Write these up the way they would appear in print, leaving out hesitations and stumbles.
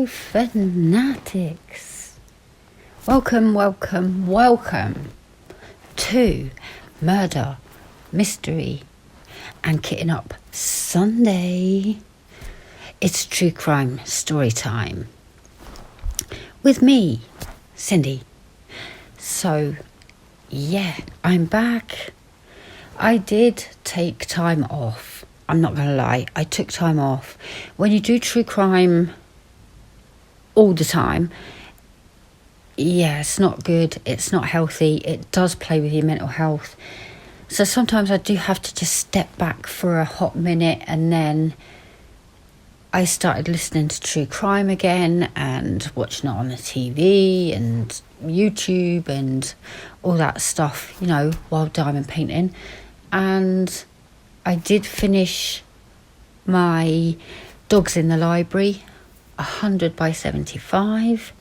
Hello, fanatics. Welcome to Murder, Mystery and Kitting Up Sunday. It's true crime story time with me, Cindy. So, yeah, I'm back. I did take time off. I'm not going to lie, I took time off. When you do true crime all the time, yeah, it's not good, it's not healthy, it does play with your mental health. So sometimes I do have to just step back for a hot minute, and then I started listening to true crime again and watching it on the TV and YouTube and all that stuff, you know, while diamond painting. And I did finish my Dogs in the Library, 100 by 75.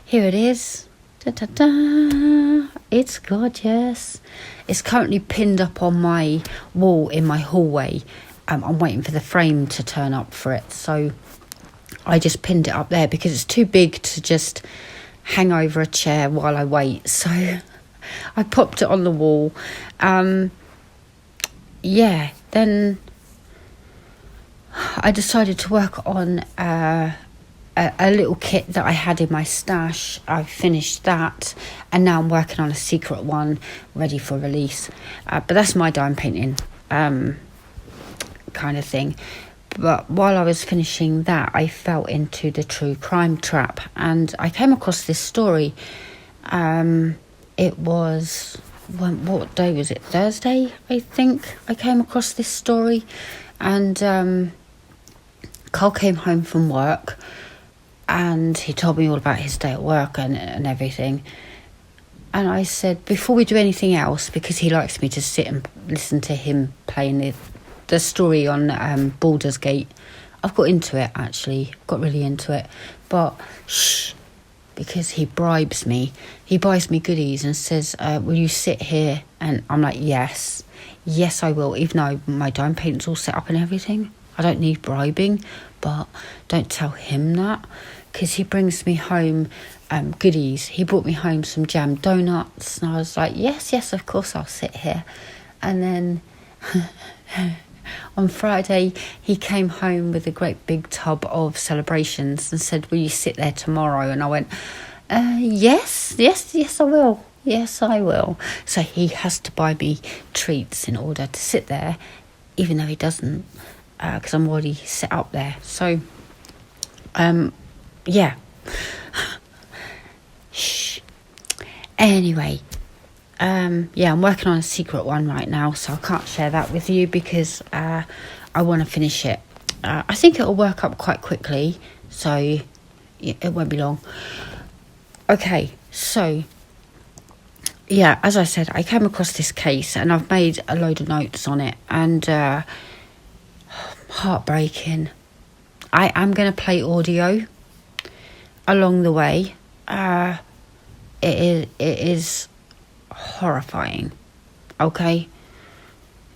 Here it is. Da-da-da. It's gorgeous. It's currently pinned up on my wall in my hallway. I'm waiting for the frame to turn up for it. So I just pinned it up there because it's too big to just hang over a chair while I wait. So I popped it on the wall. Then I decided to work on a little kit that I had in my stash. I finished that, and now I'm working on a secret one ready for release. But that's my dime painting kind of thing. But while I was finishing that, I fell into the true crime trap, and I came across this story. It was... what day was it? Thursday, I think. I came across this story, and Carl came home from work, and he told me all about his day at work and everything. And I said, before we do anything else, because he likes me to sit and listen to him playing the story on Baldur's Gate. I've got into it, actually. Got really into it. But shh. Because he bribes me. He buys me goodies and says, will you sit here? And I'm like, yes, I will. Even though my dime paint's all set up and everything. I don't need bribing, but don't tell him that. Because he brings me home goodies. He brought me home some jam donuts. And I was like, yes, of course I'll sit here. And then on Friday, he came home with a great big tub of celebrations and said, will you sit there tomorrow? And I went, yes, I will. Yes, I will. So he has to buy me treats in order to sit there, even though he doesn't, because I'm already set up there. So, yeah. Shh. Anyway. I'm working on a secret one right now, so I can't share that with you because I want to finish it. I think it'll work up quite quickly, so it won't be long. Okay, so as I said, I came across this case and I've made a load of notes on it, and heartbreaking. I am going to play audio along the way. It is horrifying. Okay,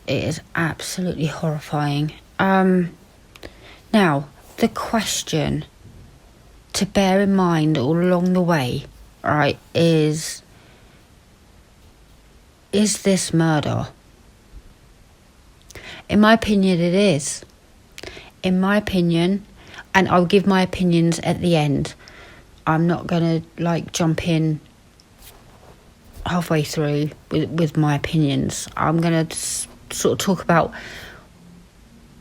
it is absolutely horrifying. Now the question to bear in mind all along the way, right, is this murder? In my opinion, it is. In my opinion, and I'll give my opinions at the end. I'm not gonna jump in halfway through with my opinions. I'm going to sort of talk about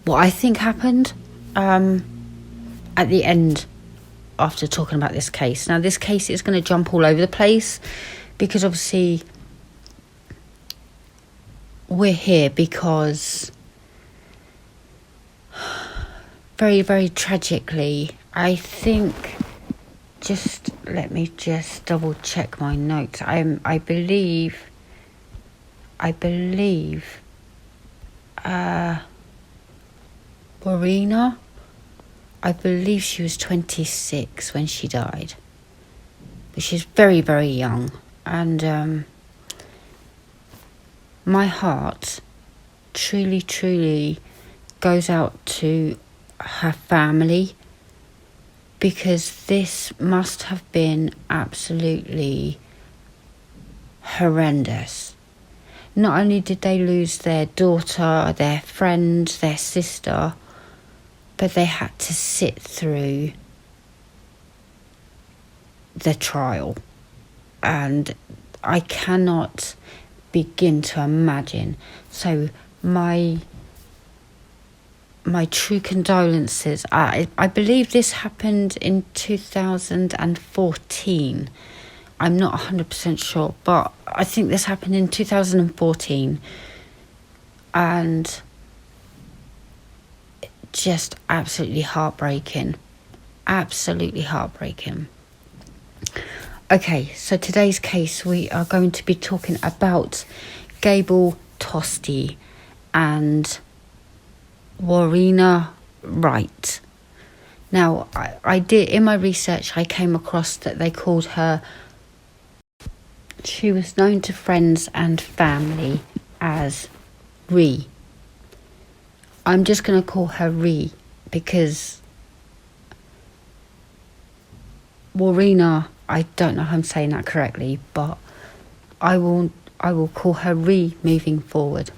what I think happened at the end after talking about this case. Now, this case is going to jump all over the place because obviously we're here because very, very tragically, I think... Just let me just double check my notes. I believe Marina, I believe she was 26 when she died, which is very, very young. And my heart truly goes out to her family because this must have been absolutely horrendous. Not only did they lose their daughter, their friend, their sister, but they had to sit through the trial. And I cannot begin to imagine. So my true condolences. I believe this happened in 2014. I'm not 100% sure, but I think this happened in 2014. And just absolutely heartbreaking. Absolutely heartbreaking. Okay, so today's case, we are going to be talking about Gable Tosti and Warina Wright. Now, I did, in my research, I came across that they called her, she was known to friends and family as Ree. I'm just going to call her Ree because Warina, I don't know if I'm saying that correctly, but I will call her Ree moving forward.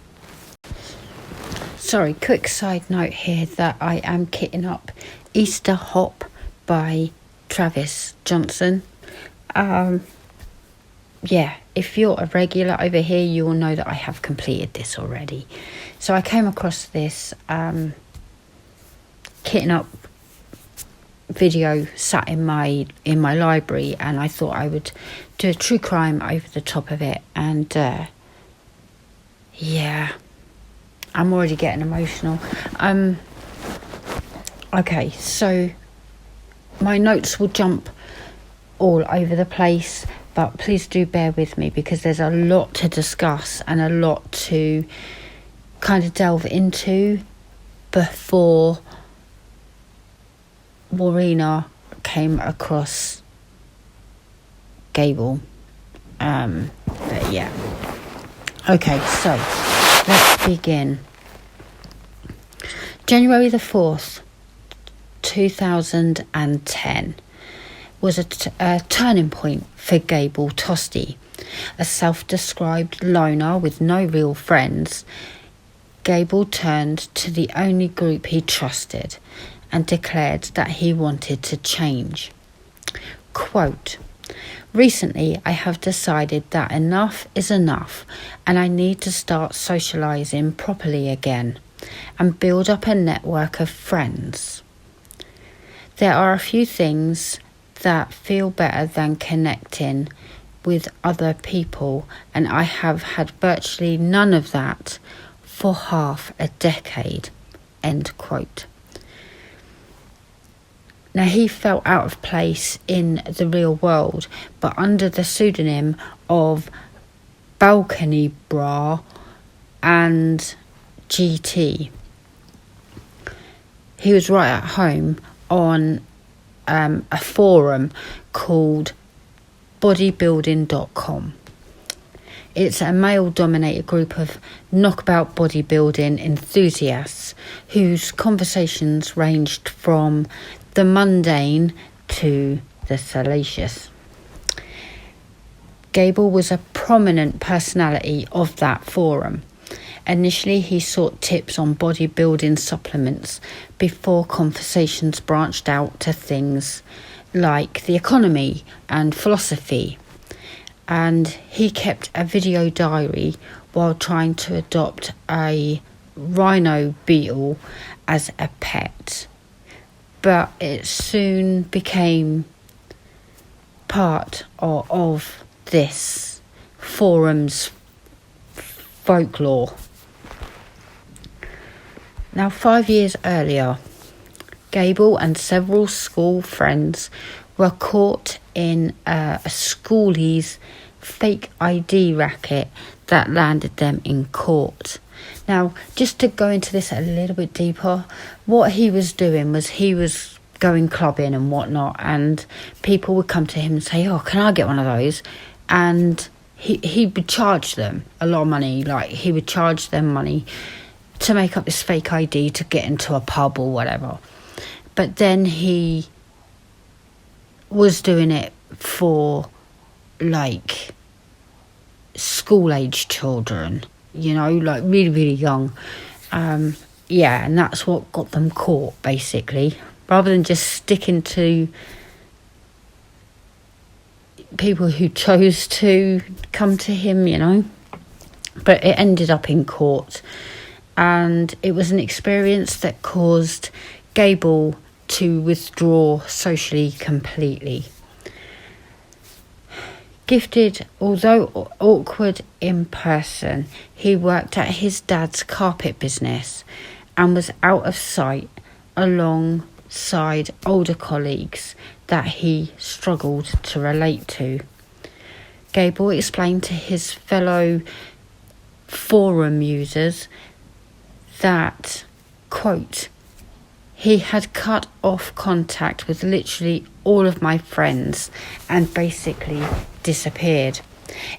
Sorry, quick side note here that I am kitting up Easter Hop by Travis Johnson. Yeah, if you're a regular over here, you will know that I have completed this already. So I came across this kitting up video sat in my library, and I thought I would do a true crime over the top of it. And yeah, I'm already getting emotional. Okay, so my notes will jump all over the place, but please do bear with me because there's a lot to discuss and a lot to kind of delve into before Warina came across Gable. But yeah. Okay, so let's begin. January the 4th, 2010 was a turning point for Gable Tosti. A self-described loner with no real friends, Gable turned to the only group he trusted and declared that he wanted to change. Quote, "Recently, I have decided that enough is enough and I need to start socialising properly again and build up a network of friends. There are a few things that feel better than connecting with other people, and I have had virtually none of that for half a decade." End quote. Now, he felt out of place in the real world, but under the pseudonym of Balcony Bra and GT, he was right at home on a forum called bodybuilding.com. It's a male-dominated group of knockabout bodybuilding enthusiasts whose conversations ranged from the mundane to the salacious. Gable was a prominent personality of that forum. Initially, he sought tips on bodybuilding supplements before conversations branched out to things like the economy and philosophy. And he kept a video diary while trying to adopt a rhino beetle as a pet. But it soon became part of this forum's folklore. Now, 5 years earlier, Gable and several school friends were caught in a schoolie's fake ID racket that landed them in court. Now, just to go into this a little bit deeper, what he was doing was he was going clubbing and whatnot, and people would come to him and say, "Oh, can I get one of those?" And he would charge them a lot of money. Like, he would charge them money to make up this fake ID to get into a pub or whatever. But then he was doing it for like school age children, like really, really young. Yeah, and that's what got them caught, basically, rather than just sticking to people who chose to come to him. But it ended up in court, and it was an experience that caused Gable to withdraw socially completely. Gifted, although awkward in person, he worked at his dad's carpet business and was out of sight alongside older colleagues that he struggled to relate to. Gable explained to his fellow forum users that, quote, he had cut off contact with literally all of my friends and basically disappeared.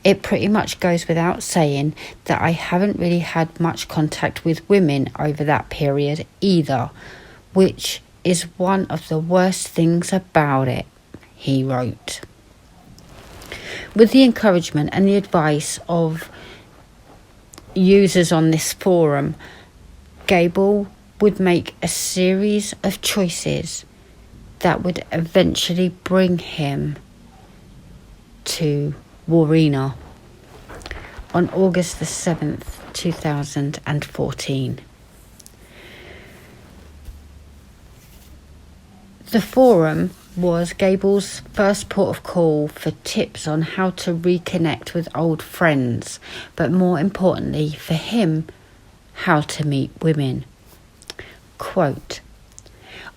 It pretty much goes without saying that I haven't really had much contact with women over that period either, which is one of the worst things about it, he wrote. With the encouragement and the advice of users on this forum, Gable would make a series of choices that would eventually bring him to Warina on August the 7th, 2014. The forum was Gable's first port of call for tips on how to reconnect with old friends, but more importantly for him, how to meet women. Quote,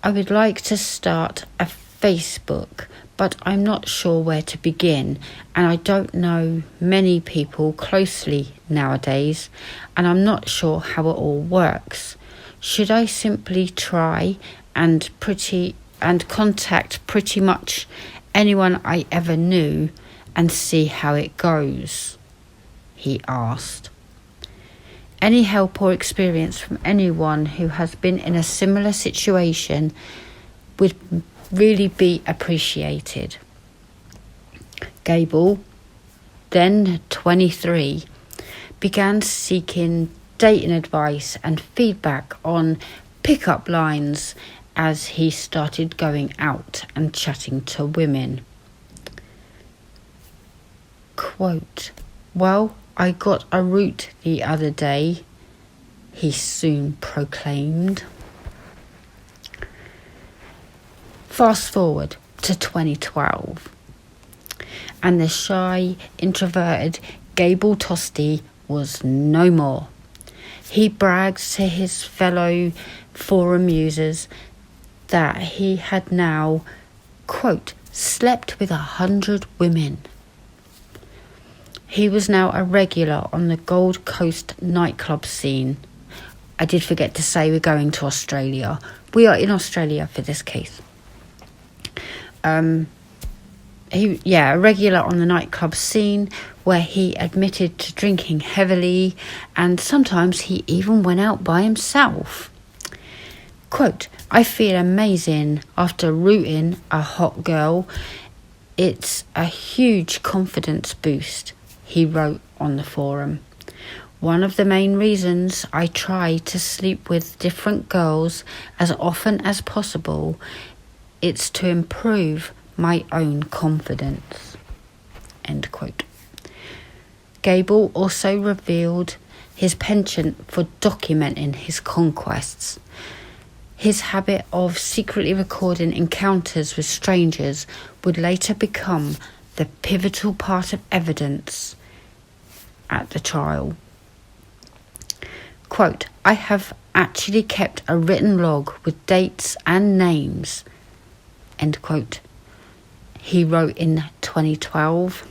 I would like to start a Facebook, but I'm not sure where to begin, and I don't know many people closely nowadays, and I'm not sure how it all works. Should I simply try and contact pretty much anyone I ever knew and see how it goes? He asked. Any help or experience from anyone who has been in a similar situation would really be appreciated. Gable, then 23, began seeking dating advice and feedback on pick-up lines as he started going out and chatting to women. Quote, well, I got a root the other day, he soon proclaimed. Fast forward to 2012, and the shy, introverted Gable Tosti was no more. He bragged to his fellow forum users that he had now, quote, slept with 100 women. He was now a regular on the Gold Coast nightclub scene. I did forget to say we're going to Australia. We are in Australia for this case. A regular on the nightclub scene where he admitted to drinking heavily, and sometimes he even went out by himself. Quote, I feel amazing after rooting a hot girl. It's a huge confidence boost, he wrote on the forum. One of the main reasons I try to sleep with different girls as often as possible, it's to improve my own confidence. End quote. Gable also revealed his penchant for documenting his conquests. His habit of secretly recording encounters with strangers would later become the pivotal part of evidence at the trial. Quote, I have actually kept a written log with dates and names, end quote. He wrote in 2012.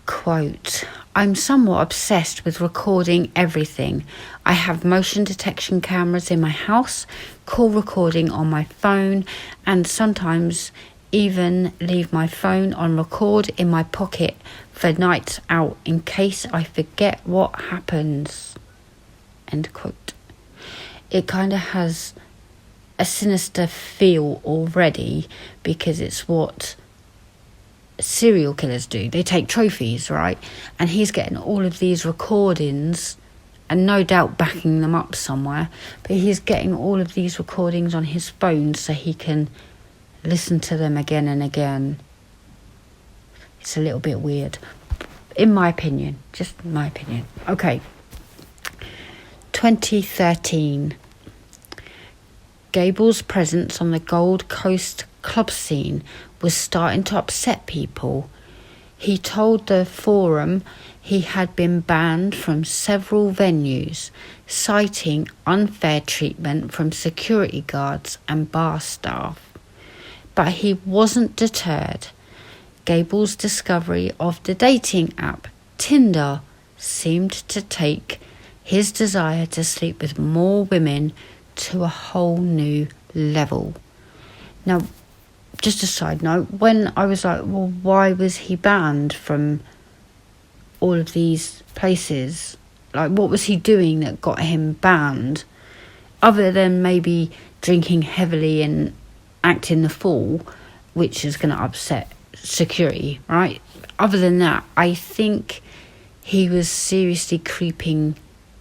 Quote, I'm somewhat obsessed with recording everything. I have motion detection cameras in my house, call recording on my phone, and sometimes even leave my phone on record in my pocket for nights out in case I forget what happens. End quote. It kind of has a sinister feel already, because it's what serial killers do. They take trophies, right? And he's getting all of these recordings, and no doubt backing them up somewhere, but he's getting all of these recordings on his phone so he can listen to them again and again. It's a little bit weird, in my opinion. Just my opinion. Okay. 2013. Gable's presence on the Gold Coast club scene was starting to upset people. He told the Forum he had been banned from several venues, citing unfair treatment from security guards and bar staff. But he wasn't deterred. Gable's discovery of the dating app Tinder seemed to take his desire to sleep with more women to a whole new level. Now, just a side note, when I was like, well, why was he banned from all of these places? Like, what was he doing that got him banned? Other than maybe drinking heavily and acting the fool, which is going to upset security, right? Other than that, I think he was seriously creeping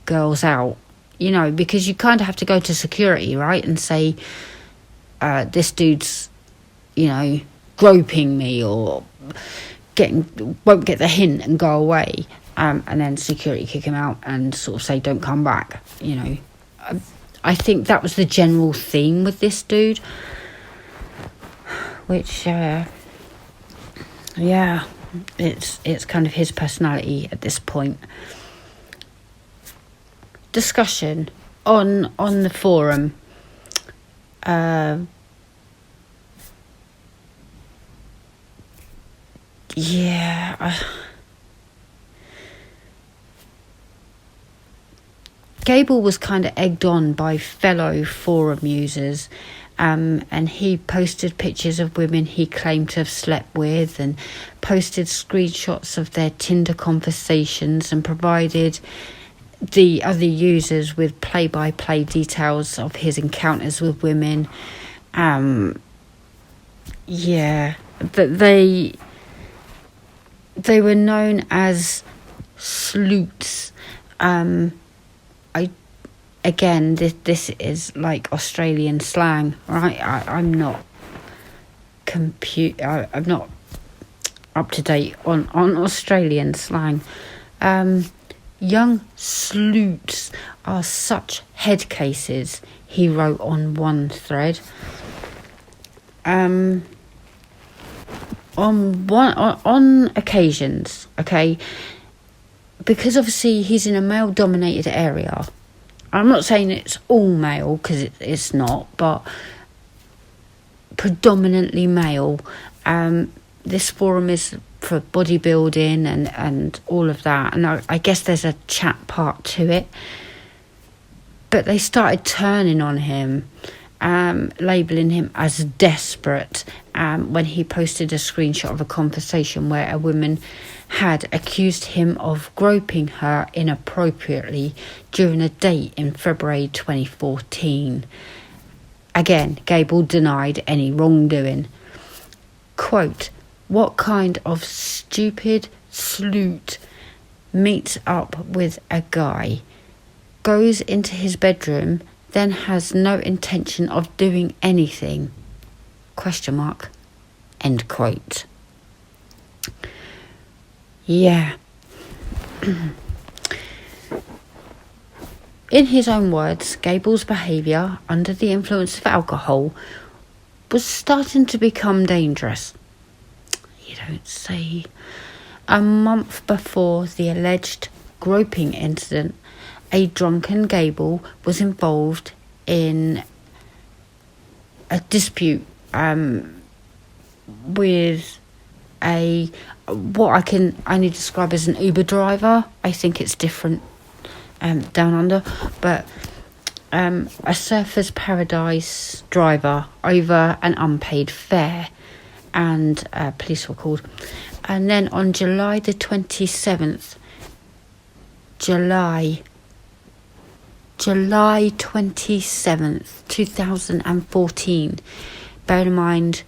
girls out, you know, because you kind of have to go to security, right, and say, this dude's, you know, groping me, or won't get the hint and go away, and then security kick him out and sort of say, don't come back, you know. I think that was the general theme with this dude, which it's kind of his personality at this point. Discussion on the forum. Gable was kind of egged on by fellow forum users, and he posted pictures of women he claimed to have slept with, and posted screenshots of their Tinder conversations, and provided the other users with play-by-play details of his encounters with women. But they were known as sleuths. This is like Australian slang, right? I'm not I'm not up to date on Australian slang. Young sleuths are such head cases, he wrote on one thread. On occasions, okay, because obviously he's in a male-dominated area. I'm not saying it's all male, because it's not, but predominantly male. This forum is for bodybuilding and all of that, and I guess there's a chat part to it. But they started turning on him, labelling him as desperate, when he posted a screenshot of a conversation where a woman had accused him of groping her inappropriately during a date in February 2014. Again, Gable denied any wrongdoing. Quote, "What kind of stupid sleuth meets up with a guy, goes into his bedroom, then has no intention of doing anything? Question mark." End quote. Yeah. In his own words, Gable's behaviour under the influence of alcohol was starting to become dangerous. You don't say. A month before the alleged groping incident, a drunken Gable was involved in a dispute with what I can only describe as an Uber driver. I think it's different down under, but a Surfers Paradise driver over an unpaid fare, and police were called. And then on July the 27th, July July 27th, 2014. Bear in mind,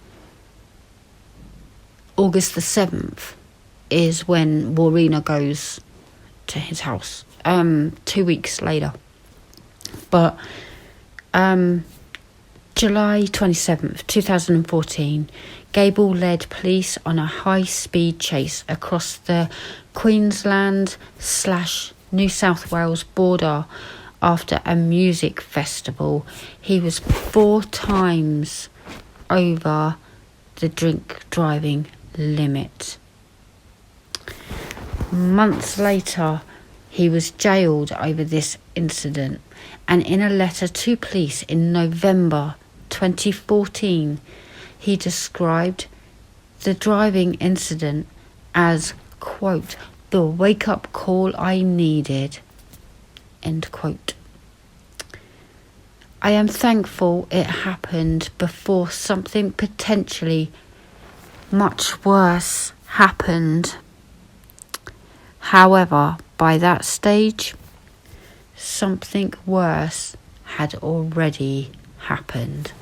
August the 7th is when Warina goes to his house. 2 weeks later. But July 27th, 2014, Gable led police on a high-speed chase across the Queensland/New South Wales border after a music festival. He was 4 times over the drink driving limit. Months later, he was jailed over this incident, and in a letter to police in November 2014, he described the driving incident as, quote, the wake-up call I needed, end quote. I am thankful it happened before something potentially much worse happened. However, by that stage, something worse had already happened.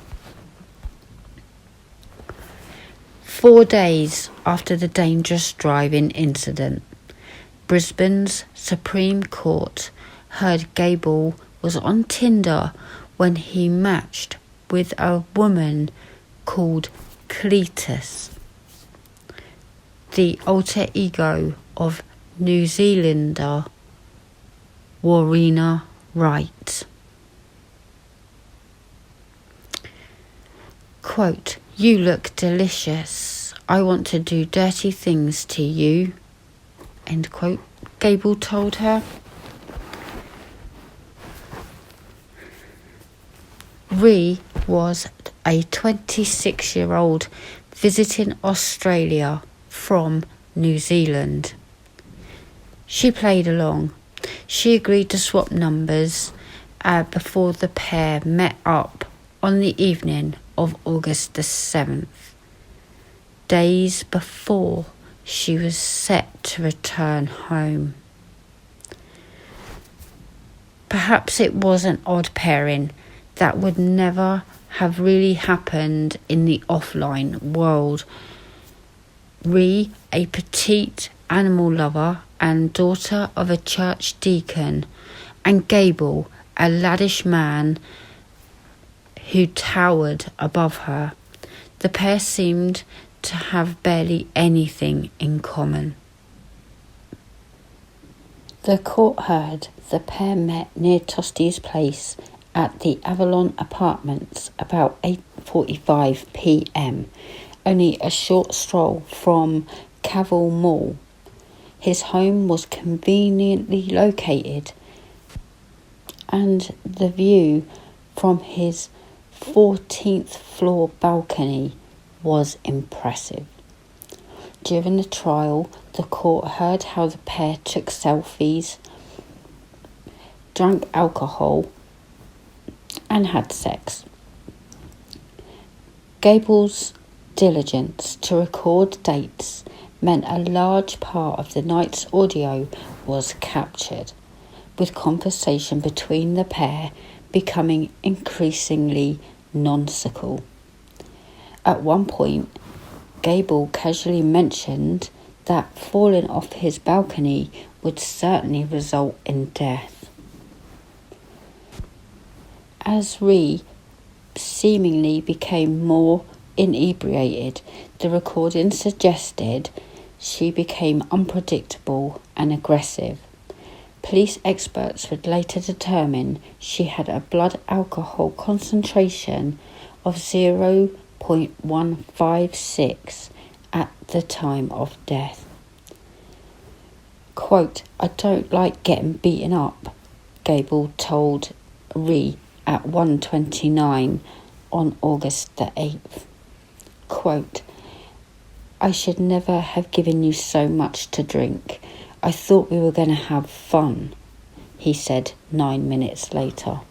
4 days after the dangerous driving incident, Brisbane's Supreme Court heard Gable was on Tinder when he matched with a woman called Cletus, the alter ego of New Zealander Warina Wright. Quote, you look delicious. I want to do dirty things to you, end quote, Gable told her. Ree was a 26-year-old visiting Australia from New Zealand. She played along. She agreed to swap numbers before the pair met up on the evening of August the 7th, days before she was set to return home. Perhaps it was an odd pairing that would never have really happened in the offline world. Ree, a petite animal lover and daughter of a church deacon, and Gable, a laddish man who towered above her. The pair seemed to have barely anything in common. The court heard the pair met near Tosti's place at the Avalon Apartments about 8:45 p.m, only a short stroll from Cavill Mall. His home was conveniently located, and the view from his 14th floor balcony was impressive. During the trial, the court heard how the pair took selfies, drank alcohol, and had sex. Gable's diligence to record dates meant a large part of the night's audio was captured, with conversation between the pair becoming increasingly nonsensical. At one point, Gable casually mentioned that falling off his balcony would certainly result in death. As Ree seemingly became more inebriated, the recording suggested she became unpredictable and aggressive. Police experts would later determine she had a blood alcohol concentration of 0.156 at the time of death. Quote, I don't like getting beaten up, Gable told Ree at 1:29 on August the 8th. Quote, I should never have given you so much to drink. I thought we were going to have fun, he said 9 minutes later.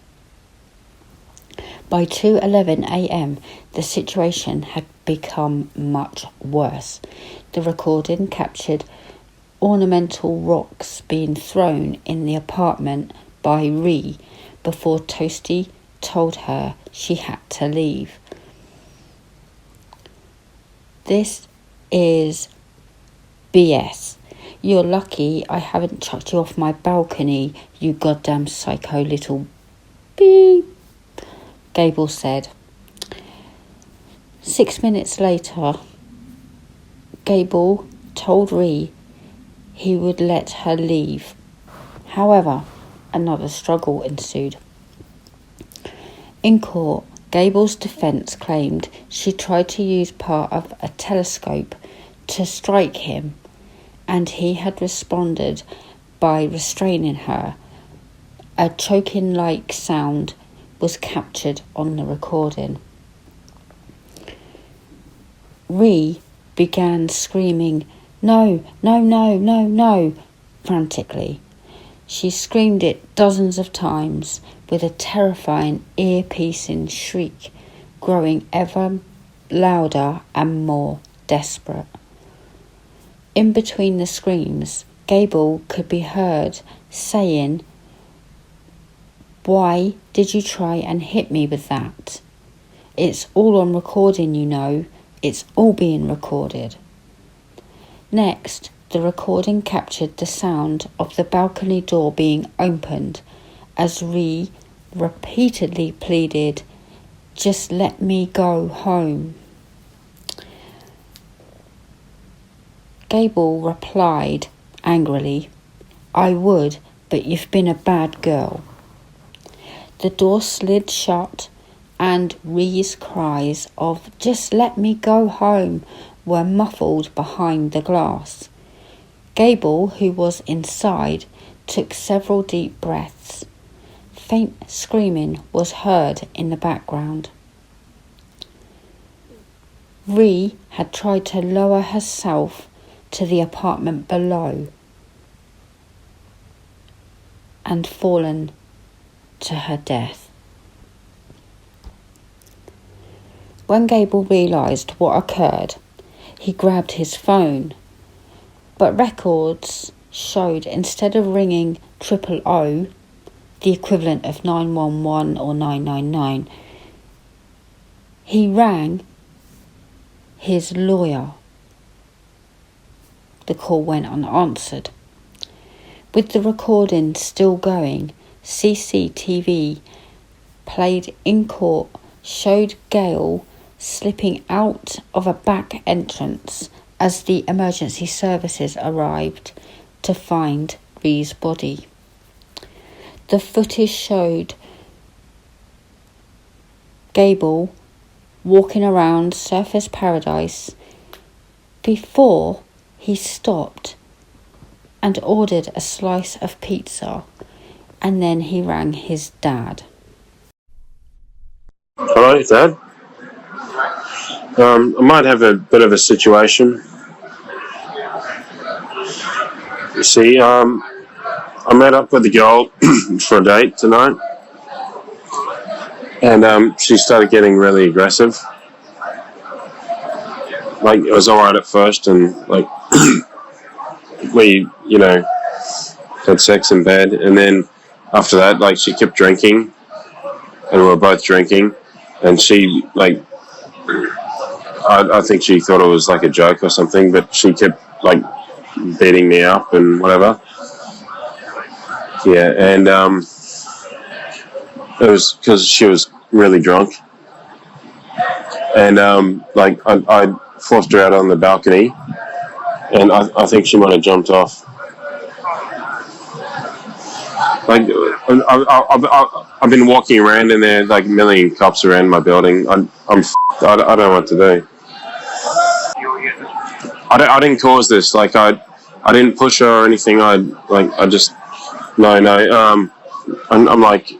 By 2:11 a.m, the situation had become much worse. The recording captured ornamental rocks being thrown in the apartment by Ree before Toasty told her she had to leave. This is BS. You're lucky I haven't chucked you off my balcony, you goddamn psycho little beep, Gable said. 6 minutes later, Gable told Ree he would let her leave. However, another struggle ensued. In court, Gable's defence claimed she tried to use part of a telescope to strike him, and he had responded by restraining her. A choking-like sound was captured on the recording. Ree began screaming, "No, no, no, no, no," frantically. She screamed it dozens of times with a terrifying, ear-piercing shriek, growing ever louder and more desperate. In between the screams, Gable could be heard saying, "Why did you try and hit me with that? It's all on recording, you know. It's all being recorded." Next, the recording captured the sound of the balcony door being opened as Ree repeatedly pleaded, "Just let me go home." Gable replied angrily, "I would, but you've been a bad girl." The door slid shut, and Ree's cries of "just let me go home" were muffled behind the glass. Gable, who was inside, took several deep breaths. Faint screaming was heard in the background. Ree had tried to lower herself to the apartment below and fallen to her death. When Gable realised what occurred, he grabbed his phone, but records showed instead of ringing 000, the equivalent of 911 or 999, he rang his lawyer. The call went unanswered. With the recording still going, CCTV played in court showed Gale slipping out of a back entrance as the emergency services arrived to find Ree's body. The footage showed Gable walking around Surfers Paradise before he stopped and ordered a slice of pizza, and then he rang his dad. Hello, Dad. I might have a bit of a situation. You see, I met up with a girl for a date tonight, and she started getting really aggressive. Like, it was alright at first, and like we, had sex in bed, and then after that, like, she kept drinking, and we were both drinking, and she, like, I think she thought it was like a joke or something, but she kept like beating me up and whatever. Yeah, and it was because she was really drunk, and like I forced her out on the balcony, and I think she might have jumped off. Like I've been walking around, and there are like a million cops around my building. I don't know what to do. I didn't cause this. Like I didn't push her or anything. I'm like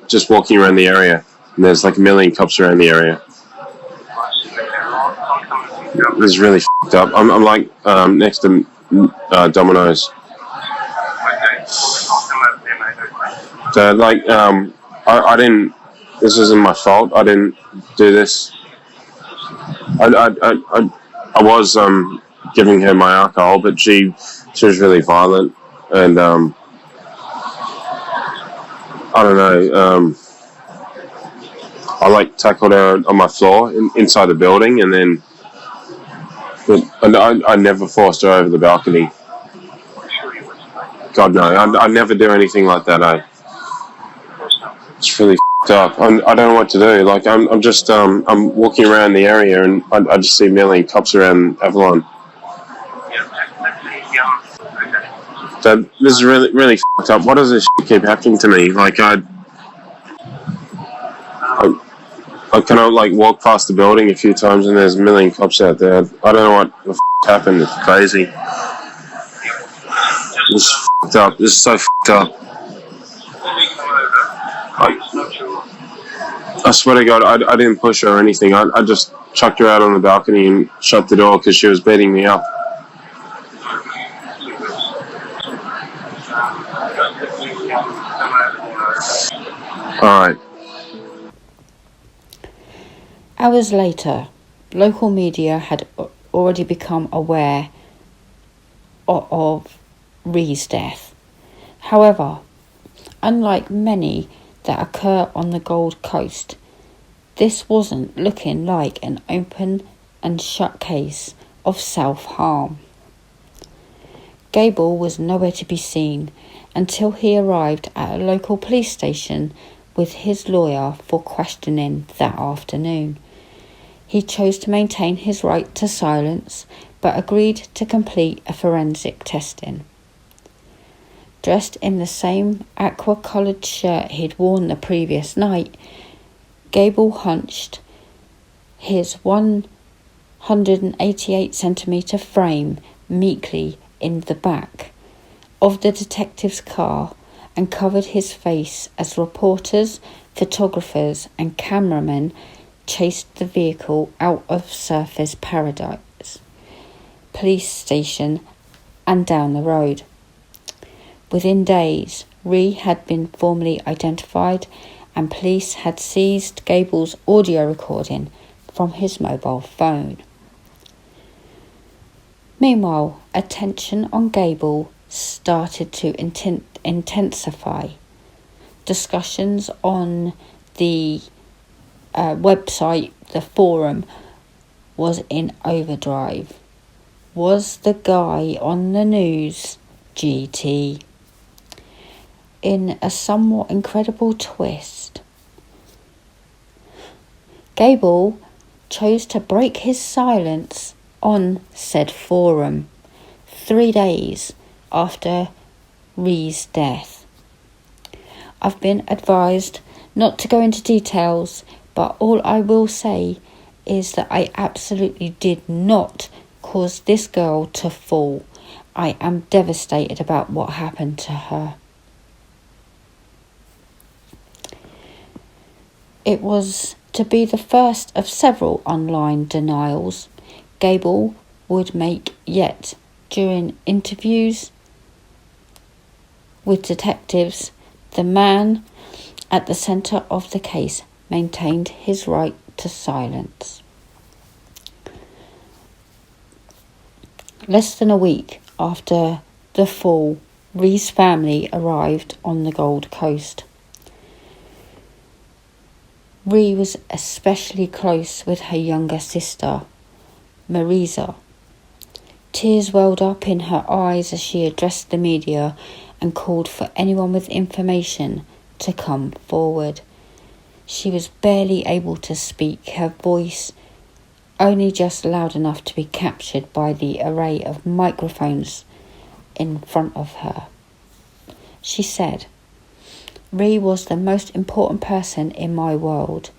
just walking around the area, and there's like a million cops around the area. This is really fucked up. I'm like next to Domino's. So like I didn't. This isn't my fault. I didn't do this. I was giving her my alcohol, but she was really violent, and I don't know. I like tackled her on my floor inside the building, and then I never forced her over the balcony. God no, I never do anything like that. It's really f***ed up. I don't know what to do. Like I'm just I'm walking around the area and I just see a million cops around Avalon. So this is really f***ed up. Why does this shit keep happening to me? Like I kind of like walk past the building a few times and there's a million cops out there. I don't know what the f*** happened. It's crazy. This is f***ed up. This is so f***ed up. I swear to God, I didn't push her or anything. I just chucked her out on the balcony and shut the door because she was beating me up. Alright. Hours later, local media had already become aware of Rhee's death. However, unlike many that occur on the Gold Coast, this wasn't looking like an open and shut case of self-harm. Gable was nowhere to be seen until he arrived at a local police station with his lawyer for questioning that afternoon. He chose to maintain his right to silence, but agreed to complete a forensic testing. Dressed in the same aqua-coloured shirt he'd worn the previous night, Gable hunched his 188cm frame meekly in the back of the detective's car and covered his face as reporters, photographers and cameramen chased the vehicle out of Surfers Paradise police station and down the road. Within days, Rhee had been formally identified and police had seized Gable's audio recording from his mobile phone. Meanwhile, attention on Gable started to intensify. Discussions on the website, the forum, was in overdrive. Was the guy on the news GT? In a somewhat incredible twist, Gable chose to break his silence on said forum 3 days after Rhee's death. I've been advised not to go into details, but all I will say is that I absolutely did not cause this girl to fall. I am devastated about what happened to her. It was to be the first of several online denials Gable would make, yet during interviews with detectives, the man at the centre of the case maintained his right to silence. Less than a week after the fall, Rhee's family arrived on the Gold Coast. Rhee was especially close with her younger sister, Marisa. Tears welled up in her eyes as she addressed the media and called for anyone with information to come forward. She was barely able to speak, her voice only just loud enough to be captured by the array of microphones in front of her. She said, "Rhee was the most important person in my world.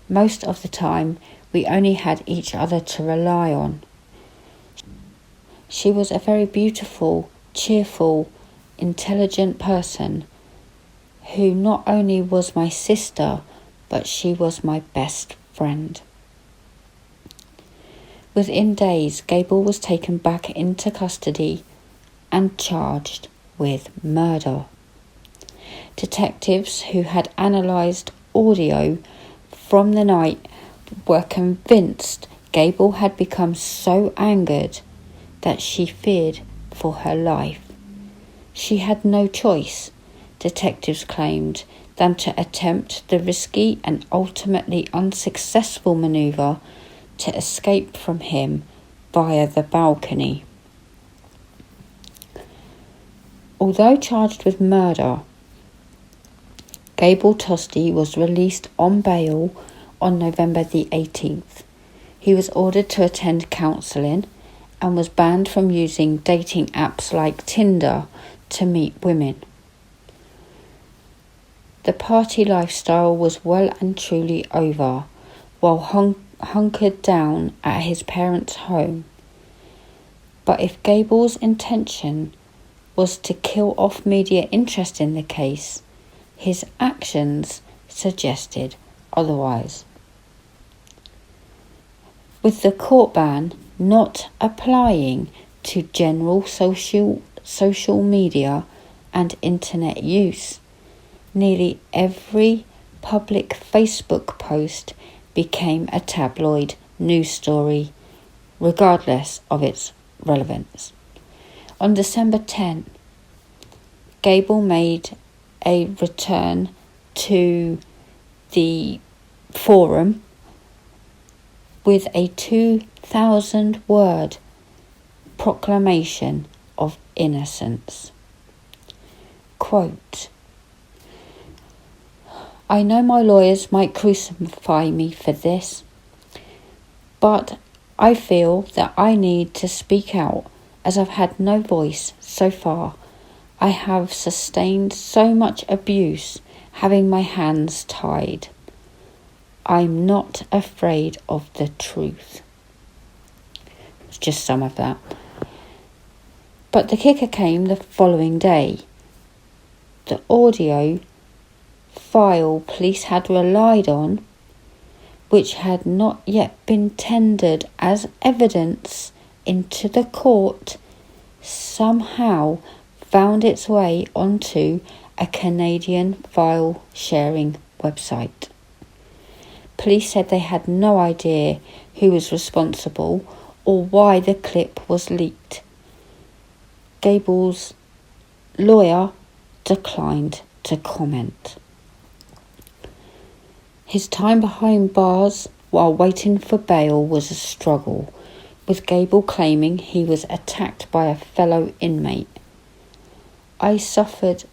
Most of the time, we only had each other to rely on. She was a very beautiful, cheerful, intelligent person who not only was my sister, but she was my best friend." Within days, Gable was taken back into custody and charged with murder. Detectives who had analysed audio from the night were convinced Gable had become so angered that she feared for her life. She had no choice. Detectives claimed than to attempt the risky and ultimately unsuccessful manoeuvre to escape from him via the balcony. Although charged with murder, Gable Tosti was released on bail on November the 18th. He was ordered to attend counselling and was banned from using dating apps like Tinder to meet women. The party lifestyle was well and truly over while hunkered down at his parents' home. But if Gable's intention was to kill off media interest in the case, his actions suggested otherwise. With the court ban not applying to general social media and internet use, nearly every public Facebook post became a tabloid news story, regardless of its relevance. On December 10, Gable made a return to the forum with a 2,000-word proclamation of innocence. Quote, "I know my lawyers might crucify me for this, but I feel that I need to speak out as I've had no voice so far. I have sustained so much abuse having my hands tied. I'm not afraid of the truth." It's just some of that. But the kicker came the following day. The audio file police had relied on, which had not yet been tendered as evidence into the court, somehow found its way onto a Canadian file sharing website. Police said they had no idea who was responsible or why the clip was leaked. Gable's lawyer declined to comment. His time behind bars while waiting for bail was a struggle, with Gable claiming he was attacked by a fellow inmate. "I suffered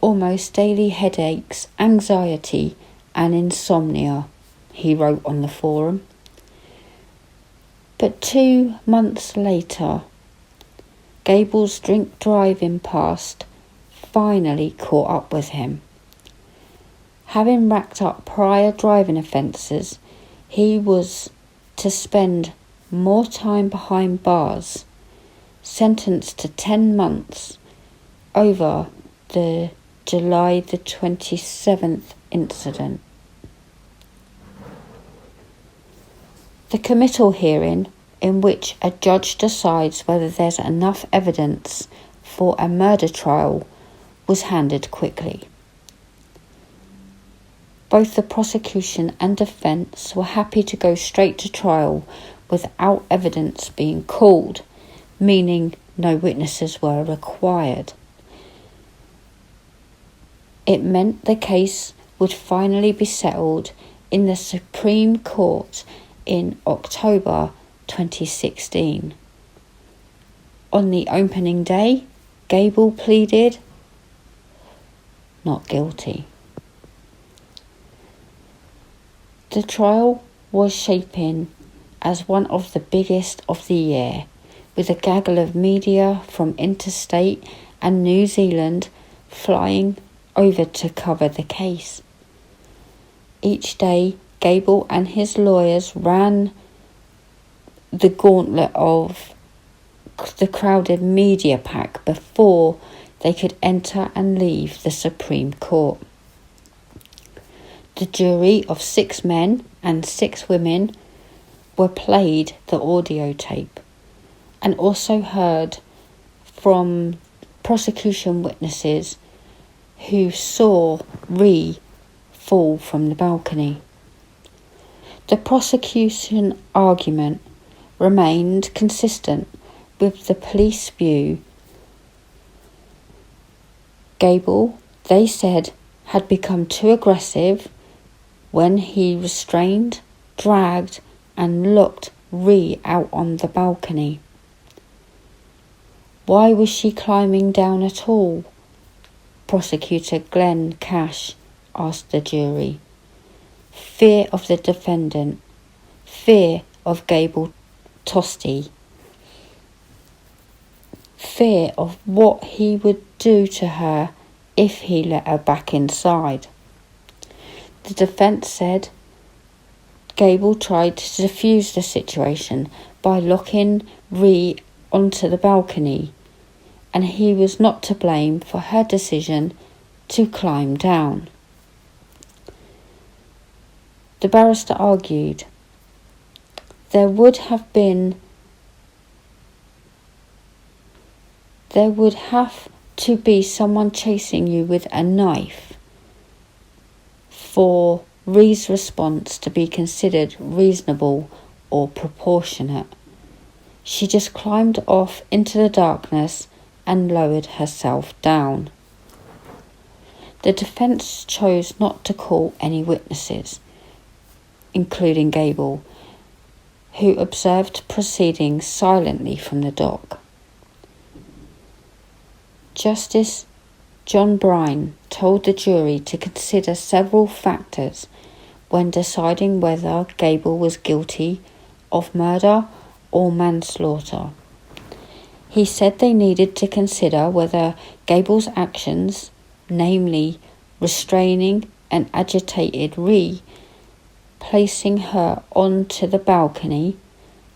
almost daily headaches, anxiety and insomnia," he wrote on the forum. But 2 months later, Gable's drink driving past finally caught up with him. Having racked up prior driving offences, he was to spend more time behind bars, sentenced to 10 months over the July the 27th incident. The committal hearing, in which a judge decides whether there's enough evidence for a murder trial, was handed quickly. Both the prosecution and defence were happy to go straight to trial without evidence being called, meaning no witnesses were required. It meant the case would finally be settled in the Supreme Court in October 2016. On the opening day, Gable pleaded not guilty. The trial was shaping as one of the biggest of the year, with a gaggle of media from interstate and New Zealand flying over to cover the case. Each day, Gable and his lawyers ran the gauntlet of the crowded media pack before they could enter and leave the Supreme Court. The jury of 6 men and 6 women were played the audio tape and also heard from prosecution witnesses who saw Ree fall from the balcony. The prosecution argument remained consistent with the police view. Gable, they said, had become too aggressive when he restrained, dragged and locked Ree out on the balcony. Why was she climbing down at all? Prosecutor Glenn Cash asked the jury. Fear of the defendant, fear of Gable Tosti, fear of what he would do to her if he let her back inside. The defence said Gable tried to defuse the situation by locking Ree onto the balcony, and he was not to blame for her decision to climb down. The barrister argued there would have to be someone chasing you with a knife for Ree's response to be considered reasonable or proportionate. She just climbed off into the darkness and lowered herself down. The defence chose not to call any witnesses, including Gable, who observed proceedings silently from the dock. Justice John Bryan told the jury to consider several factors when deciding whether Gable was guilty of murder or manslaughter. He said they needed to consider whether Gable's actions, namely restraining an agitated Ree, placing her onto the balcony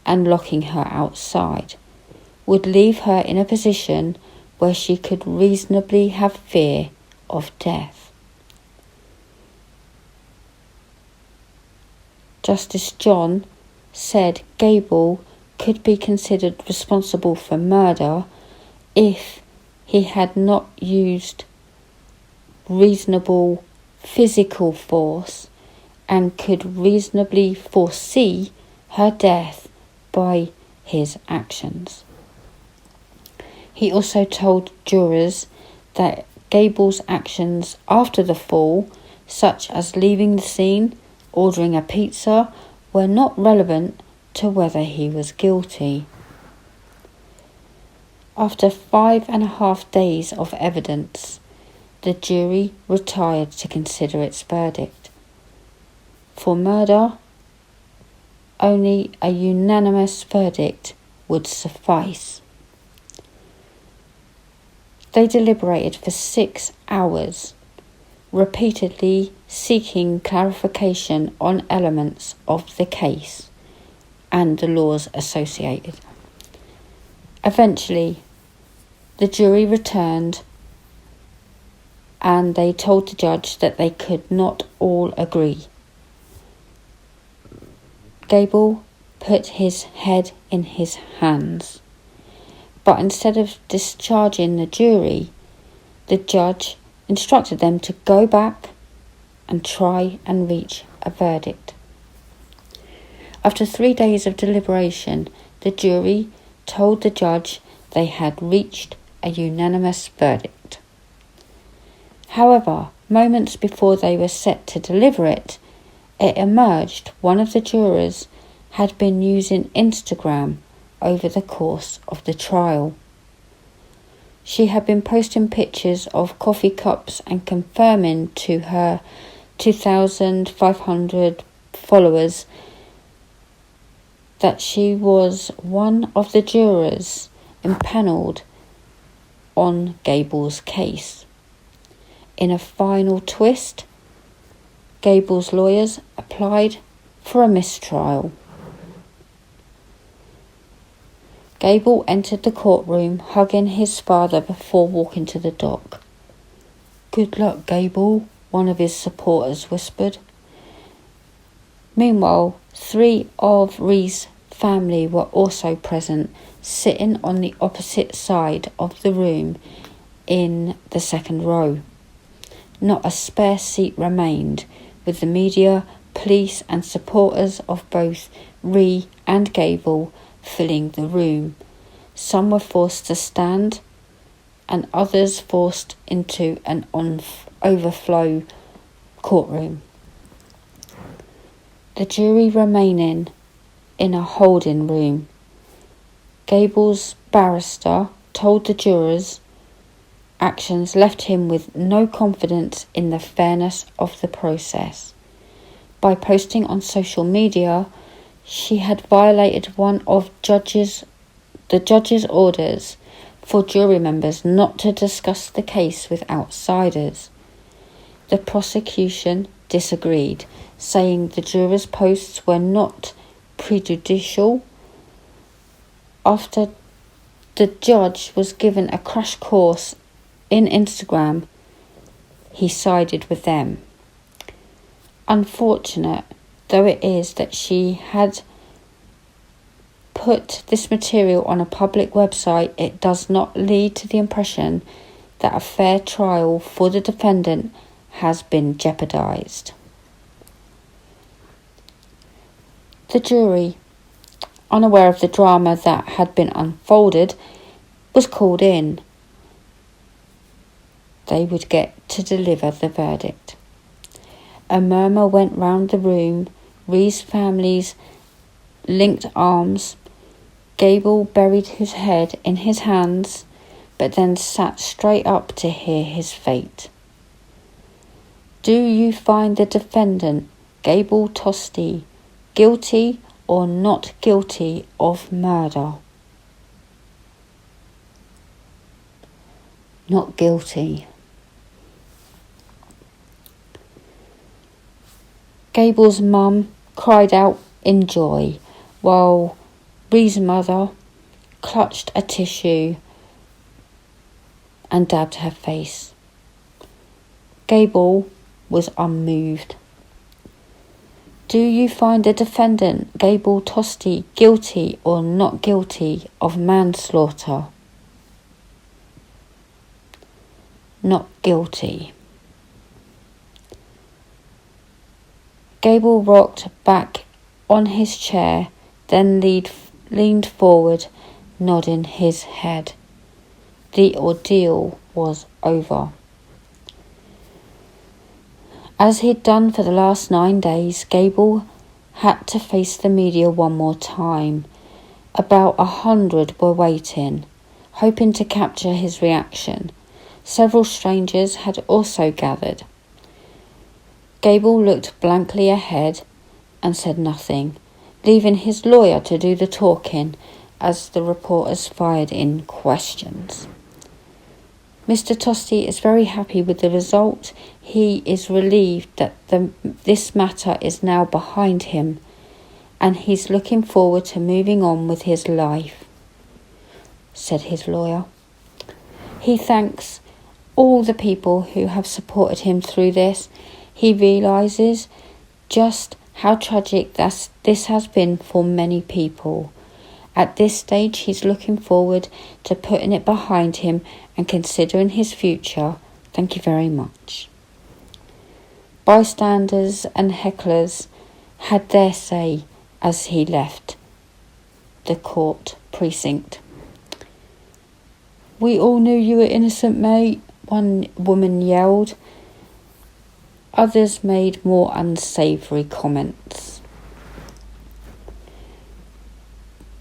and locking her outside, would leave her in a position where she could reasonably have fear of death. Justice John said Gable could be considered responsible for murder if he had not used reasonable physical force and could reasonably foresee her death by his actions. He also told jurors that Gable's actions after the fall, such as leaving the scene, ordering a pizza, were not relevant to whether he was guilty. After 5.5 days of evidence, the jury retired to consider its verdict. For murder, only a unanimous verdict would suffice. They deliberated for 6 hours, repeatedly seeking clarification on elements of the case and the laws associated. Eventually, the jury returned and they told the judge that they could not all agree. Gable put his head in his hands, but instead of discharging the jury, the judge instructed them to go back and try and reach a verdict. After 3 days of deliberation, the jury told the judge they had reached a unanimous verdict. However, moments before they were set to deliver it, it emerged one of the jurors had been using Instagram over the course of the trial. She had been posting pictures of coffee cups and confirming to her 2,500 followers that she was one of the jurors impaneled on Gable's case. In a final twist, Gable's lawyers applied for a mistrial. Gable entered the courtroom hugging his father before walking to the dock. "Good luck, Gable," one of his supporters whispered. Meanwhile, 3 of Ree's family were also present, sitting on the opposite side of the room in the second row. Not a spare seat remained, with the media, police and supporters of both Ree and Gable filling the room. Some were forced to stand and others forced into an overflow courtroom. The jury remaining in a holding room. Gable's barrister told the jurors actions left him with no confidence in the fairness of the process. By posting on social media, she had violated one of the judge's orders for jury members not to discuss the case with outsiders. The prosecution disagreed, saying the jurors' posts were not prejudicial. After the judge was given a crash course in Instagram, he sided with them. Unfortunate though it is that she had put this material on a public website, it does not lead to the impression that a fair trial for the defendant has been jeopardized. The jury, unaware of the drama that had been unfolded, was called in. They would get to deliver the verdict. A murmur went round the room. Ree's families linked arms. Gable buried his head in his hands, but then sat straight up to hear his fate. Do you find the defendant, Gable Tosti, guilty or not guilty of murder? Not guilty. Gable's mum cried out in joy, while Ree's mother clutched a tissue and dabbed her face. Gable was unmoved. Do you find the defendant, Gable Tosti, guilty or not guilty of manslaughter? Not guilty. Gable rocked back on his chair, then leaned forward, nodding his head. The ordeal was over. As he'd done for the last 9 days, Gable had to face the media one more time. About 100 were waiting, hoping to capture his reaction. Several strangers had also gathered. Gable looked blankly ahead and said nothing, leaving his lawyer to do the talking as the reporters fired in questions. Mr. Tosti is very happy with the result. He is relieved that this matter is now behind him, and he's looking forward to moving on with his life, said his lawyer. He thanks all the people who have supported him through this. He realises just how tragic this has been for many people. At this stage, he's looking forward to putting it behind him and considering his future. Thank you very much. Bystanders and hecklers had their say as he left the court precinct. We all knew you were innocent, mate, one woman yelled. Others made more unsavoury comments.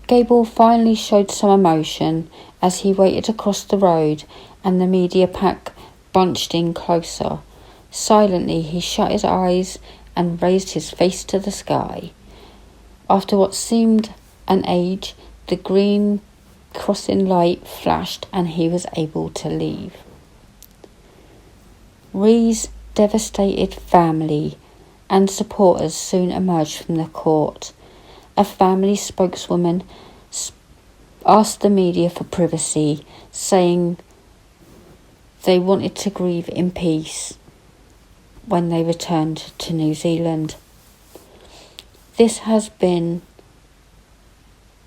Gable finally showed some emotion as he waited across the road and the media pack bunched in closer. Silently, he shut his eyes and raised his face to the sky. After what seemed an age, the green crossing light flashed and he was able to leave. Ree's devastated family and supporters soon emerged from the court. A family spokeswoman asked the media for privacy, saying they wanted to grieve in peace when they returned to New Zealand. This has been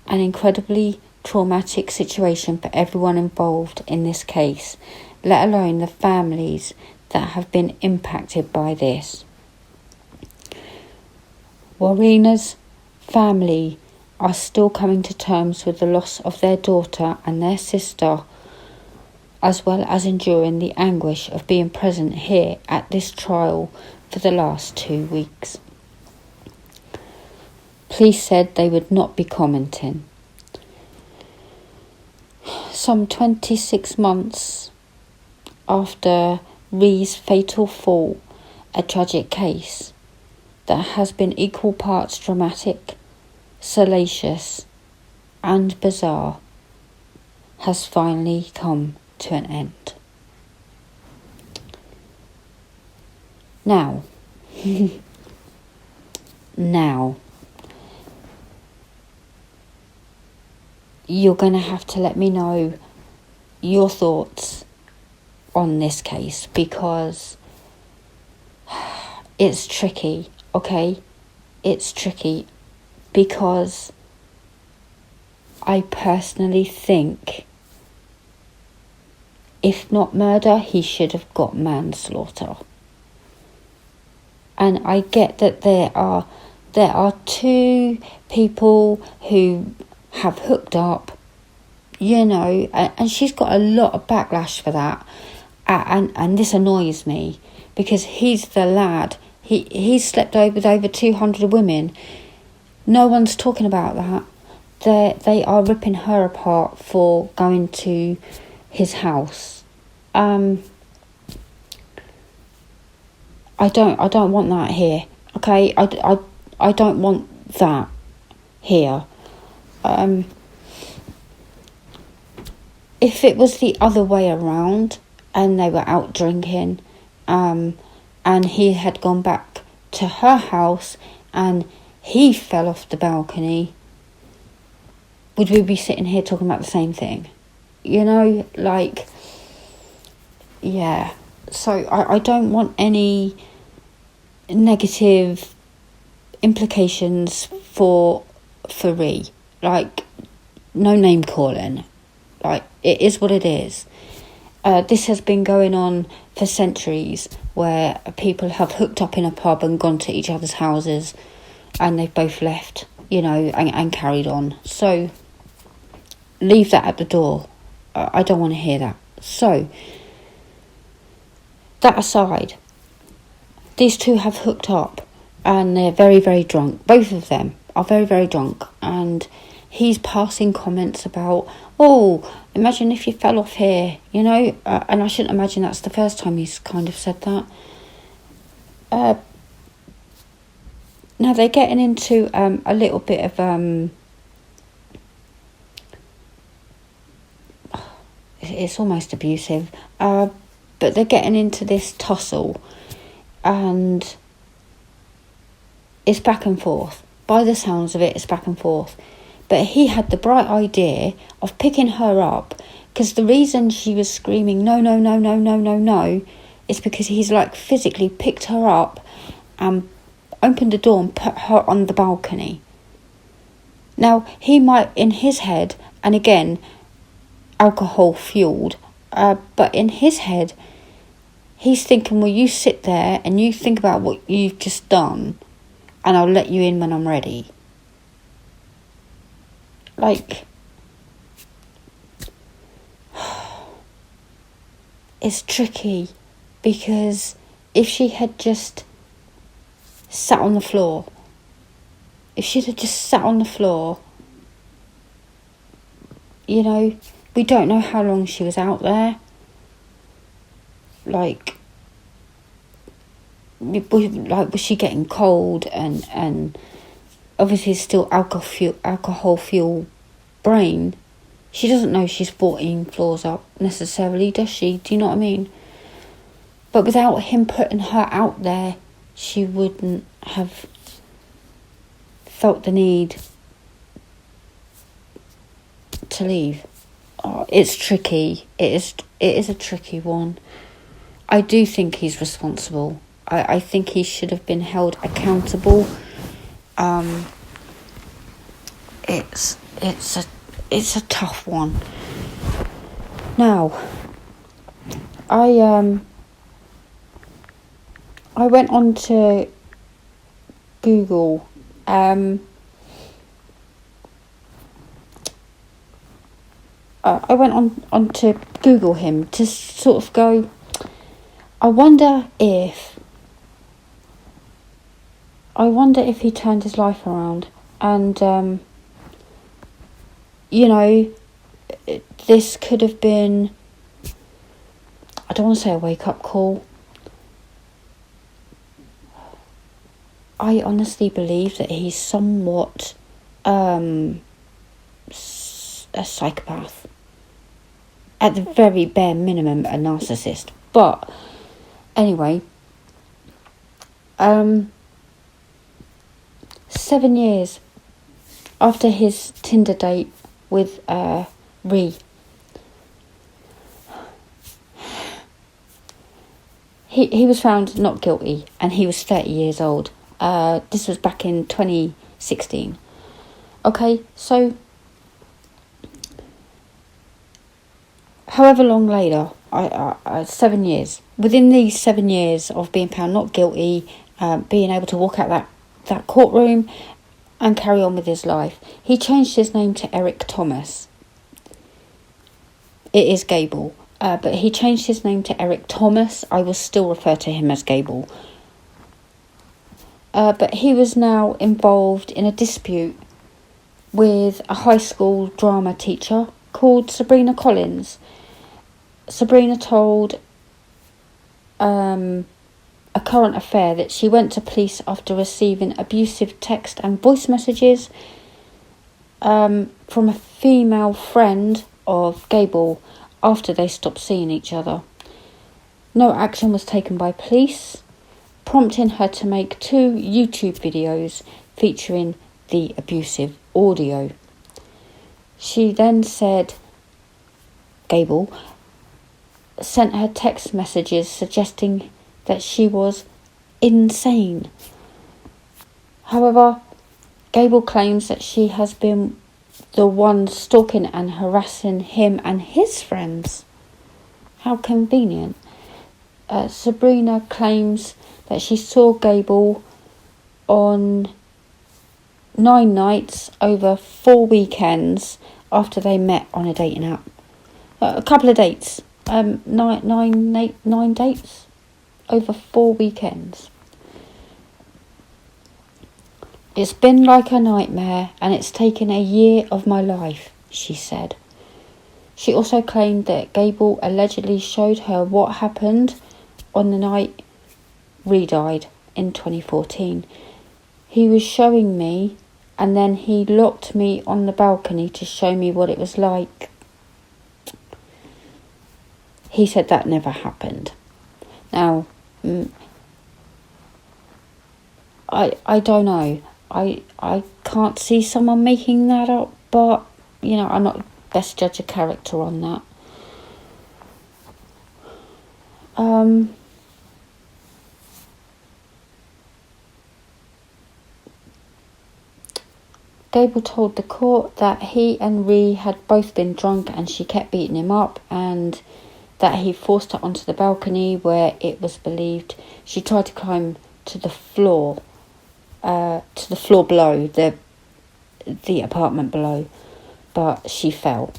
an incredibly traumatic situation for everyone involved in this case, let alone the families that have been impacted by this. Warina's family are still coming to terms with the loss of their daughter and their sister as well as enduring the anguish of being present here at this trial for the last 2 weeks. Police said they would not be commenting. Some 26 months after Ree's fatal fall, a tragic case that has been equal parts dramatic, salacious, and bizarre has finally come to an end. Now, you're going to have to let me know your thoughts on this case, because it's tricky, okay? It's tricky because I personally think if not murder, he should have got manslaughter. And I get that there are 2 people who have hooked up, and she's got a lot of backlash for that. And this annoys me because he's the lad. He's slept with over 200 women. No one's talking about that. They are ripping her apart for going to his house. I don't want that here. Okay, I don't want that here. If it was the other way around and they were out drinking, and he had gone back to her house and he fell off the balcony, would we be sitting here talking about the same thing? Yeah. So I don't want any negative implications for Ree. No name calling. It is what it is. This has been going on for centuries, where people have hooked up in a pub and gone to each other's houses, and they've both left, and carried on. So leave that at the door. I don't want to hear that. So that aside, these 2 have hooked up and they're very, very drunk. Both of them are very, very drunk, and he's passing comments about, imagine if you fell off here, and I shouldn't imagine that's the first time he's kind of said that. Now they're getting into a little bit of it's almost abusive, but they're getting into this tussle, and it's back and forth. By the sounds of it, it's back and forth. But he had the bright idea of picking her up, because the reason she was screaming no, no, no, no, no, no, no, is because he's physically picked her up and opened the door and put her on the balcony. Now, he might, in his head, and again, alcohol fueled, but in his head, he's thinking, well, you sit there and you think about what you've just done, and I'll let you in when I'm ready. It's tricky, because if she had just sat on the floor, we don't know how long she was out there. Was she getting cold, and obviously still alcohol fuel brain. She doesn't know she's 14 floors up necessarily, does she? Do you know what I mean? But without him putting her out there, she wouldn't have felt the need to leave. It's tricky. It is a tricky one. I do think he's responsible. I think he should have been held accountable. It's a tough one. Now, I went on to Google. I went on to Google him to sort of go, I wonder if he turned his life around, and this could have been, I don't want to say a wake-up call. I honestly believe that he's somewhat a psychopath. At the very bare minimum, a narcissist. But anyway, 7 years after his Tinder date with Ree, he was found not guilty, and he was 30 years old. This was back in 2016. Okay, so however long later, 7 years. Within these 7 years of being found not guilty, being able to walk out that courtroom and carry on with his life, he changed his name to Eric Thomas. It is Gable, but he changed his name to Eric Thomas. I will still refer to him as Gable. But he was now involved in a dispute with a high school drama teacher called Sabrina Collins. Sabrina told a current affair that she went to police after receiving abusive text and voice messages from a female friend of Gable after they stopped seeing each other. No action was taken by police, prompting her to make 2 YouTube videos featuring the abusive audio. She then said Gable sent her text messages suggesting that she was insane. However, Gable claims that she has been the one stalking and harassing him and his friends. How convenient. Sabrina claims that she saw Gable on 9 nights over 4 weekends after they met on a dating app. A couple of dates. 9 dates over 4 weekends. It's been like a nightmare, and it's taken a year of my life, she said. She also claimed that Gable allegedly showed her what happened on the night Ree died in 2014. He was showing me, and then he locked me on the balcony to show me what it was like. He said that never happened. Now, I don't know. I can't see someone making that up, but, I'm not the best judge of character on that. Gable told the court that he and Ree had both been drunk and she kept beating him up, and that he forced her onto the balcony where it was believed she tried to climb to the floor below, the apartment below, but she fell.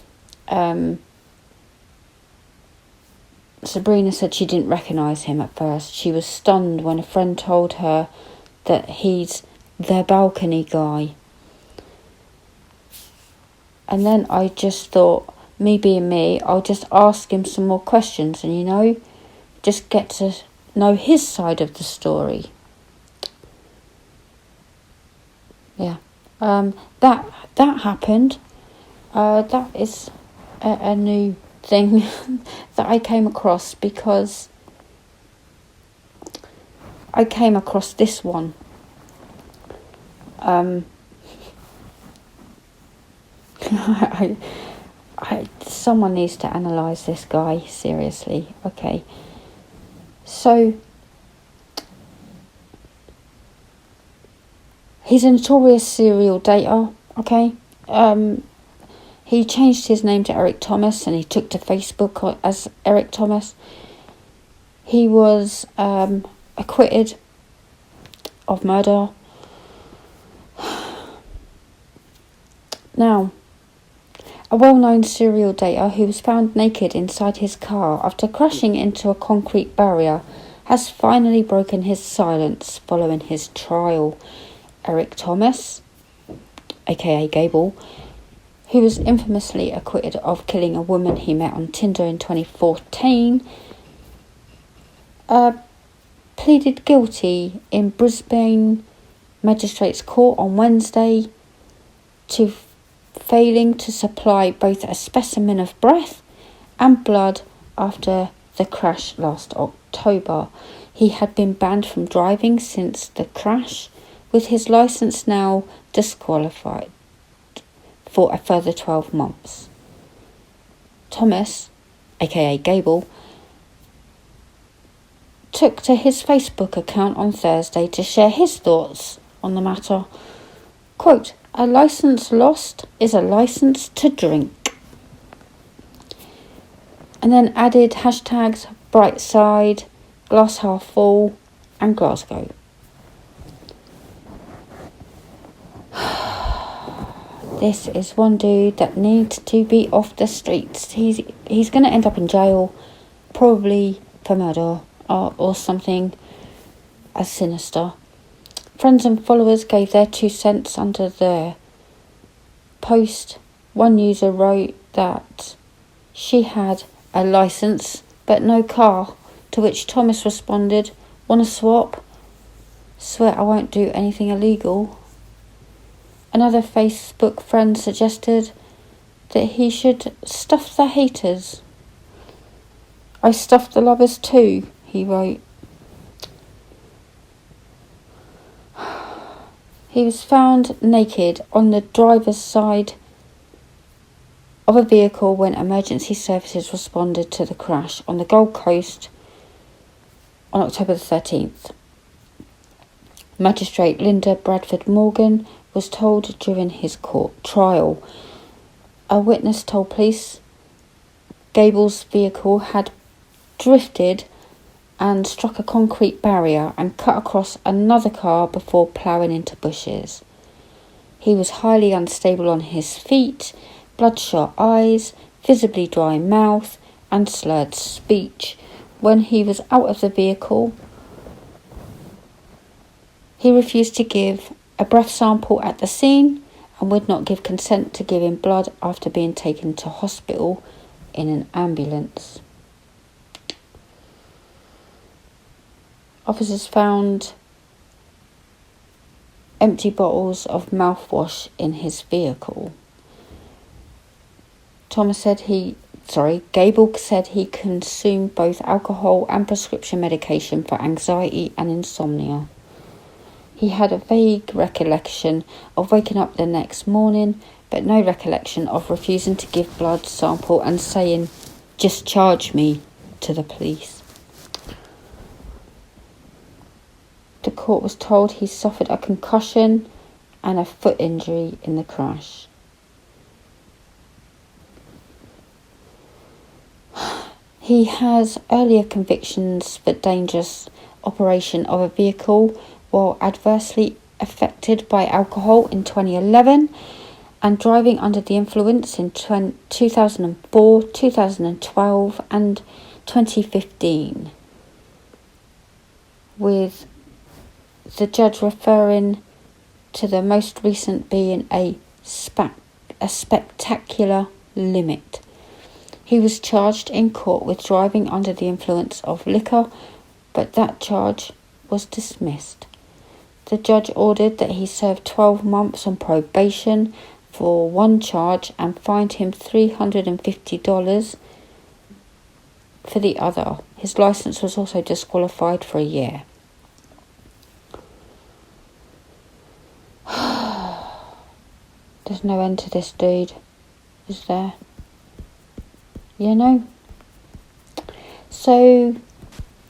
Sabrina said she didn't recognise him at first. She was stunned when a friend told her that he's their balcony guy. And then I just thought, me being me, I'll just ask him some more questions and, just get to know his side of the story. Yeah. That happened. That is a new thing that I came across, because I came across this one. Someone needs to analyse this guy, seriously. Okay. So, he's a notorious serial dater, okay? He changed his name to Eric Thomas, and he took to Facebook as Eric Thomas. He was acquitted of murder. Now, A well-known serial dater who was found naked inside his car after crashing into a concrete barrier has finally broken his silence following his trial. Eric Thomas, aka Gable, who was infamously acquitted of killing a woman he met on Tinder in 2014, pleaded guilty in Brisbane Magistrates Court on Wednesday to failing to supply both a specimen of breath and blood after the crash last October. He had been banned from driving since the crash, with his licence now disqualified for a further 12 months. Thomas, aka Gable, took to his Facebook account on Thursday to share his thoughts on the matter. Quote, "A licence lost is a licence to drink." And then added hashtags bright side, glass half full, and Glasgow. This is one dude that needs to be off the streets. He's going to end up in jail, probably for murder or something as sinister. Friends and followers gave their 2 cents under the post. One user wrote that she had a licence but no car, to which Thomas responded, "Wanna swap? Swear I won't do anything illegal." Another Facebook friend suggested that he should stuff the haters. "I stuffed the lovers too," he wrote. He was found naked on the driver's side of a vehicle when emergency services responded to the crash on the Gold Coast on October the 13th. Magistrate Linda Bradford Morgan was told during his court trial. A witness told police Gable's vehicle had drifted and struck a concrete barrier and cut across another car before ploughing into bushes. He was highly unstable on his feet, bloodshot eyes, visibly dry mouth, and slurred speech. When he was out of the vehicle, he refused to give a breath sample at the scene and would not give consent to giving blood after being taken to hospital in an ambulance. Officers found empty bottles of mouthwash in his vehicle. Gable said he consumed both alcohol and prescription medication for anxiety and insomnia. He had a vague recollection of waking up the next morning, but no recollection of refusing to give blood sample and saying, "Just charge me," to the police. The court was told he suffered a concussion and a foot injury in the crash. He has earlier convictions for dangerous operation of a vehicle while adversely affected by alcohol in 2011 and driving under the influence in 2004, 2012 and 2015, with the judge referring to the most recent being a spectacular limit. He was charged in court with driving under the influence of liquor, but that charge was dismissed. The judge ordered that he serve 12 months on probation for one charge and fined him $350 for the other. His licence was also disqualified for a year. There's no end to this dude, is there? You know? So,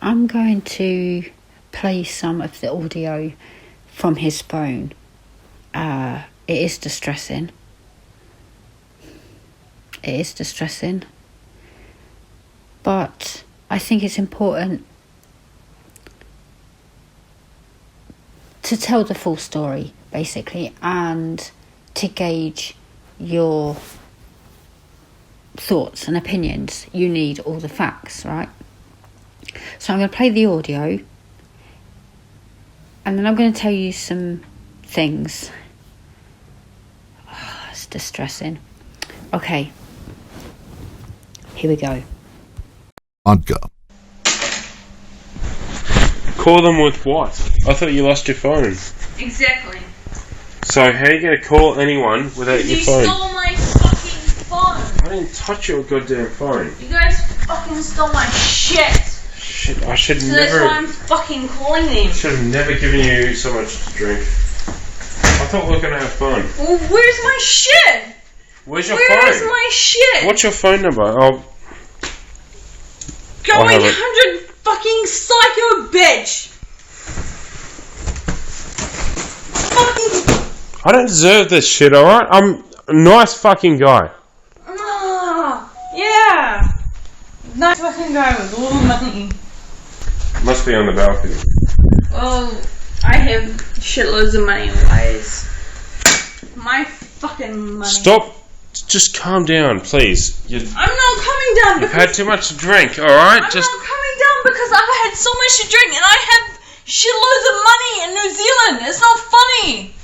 I'm going to play some of the audio from his phone. It is distressing. But I think it's important to tell the full story, basically, and to gauge your thoughts and opinions. You need all the facts, right? So I'm going to play the audio, and then I'm going to tell you some things. Oh, it's distressing. Okay, here we go. Vodka. Call them with what? I thought you lost your phone. Exactly. So how are you going to call anyone without your phone? You stole my fucking phone. I didn't touch your goddamn phone. You guys fucking stole my shit. Shit, I should So never... that's why I'm fucking calling them. Should have never given you so much to drink. I thought we were going to have fun. Well, where's my shit? Where's your Where's phone? my shit? What's your phone number? I'll Go have it. 800 fucking psycho bitch. Fucking... I don't deserve this shit, alright? I'm a nice fucking guy. Yeah. Nice fucking guy with a little money. Must be on the balcony. Well, I have shitloads of money always. My fucking money. Stop. Just calm down, please. I'm not coming down You've because... had too much to drink, alright? I'm not coming down because I've had so much to drink and I have shitloads of money in New Zealand. It's not funny.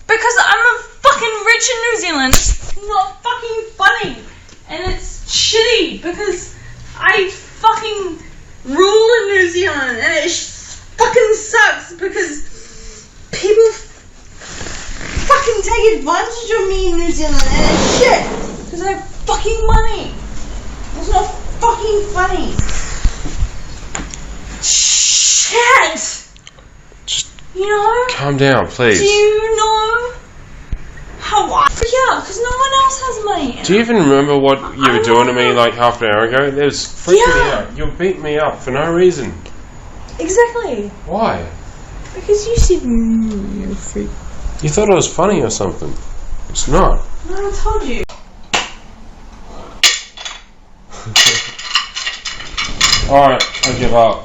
Because I'm a fucking rich in New Zealand. It's not fucking funny. And it's shitty because I fucking rule in New Zealand and it fucking sucks because people fucking take advantage of me in New Zealand and it's shit because I have fucking money. It's not fucking funny. Shit! You know? Calm down, please. Do you know how I freak out? Because no one else has money. Do you even remember what you were doing to me like half an hour ago? It was freaking me out. You beat me up for no reason. Exactly. Why? Because you said you're a freak. You thought it was funny or something. It's not. No, I told you. Alright, I give up.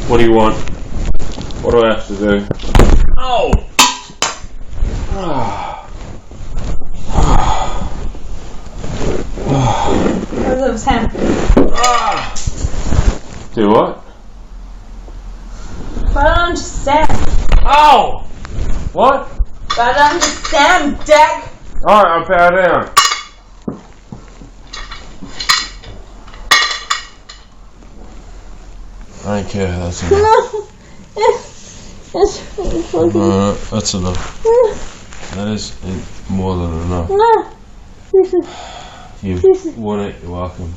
What do you want? What do I have to do? Oh! How's that Sam? Do what? But I don't understand. Oh! What? But I don't understand, Dick. Alright, I'll bow down. I don't care, that's enough. No. It's fucking... No, that's enough. That is more than enough. No. You want it, you're welcome.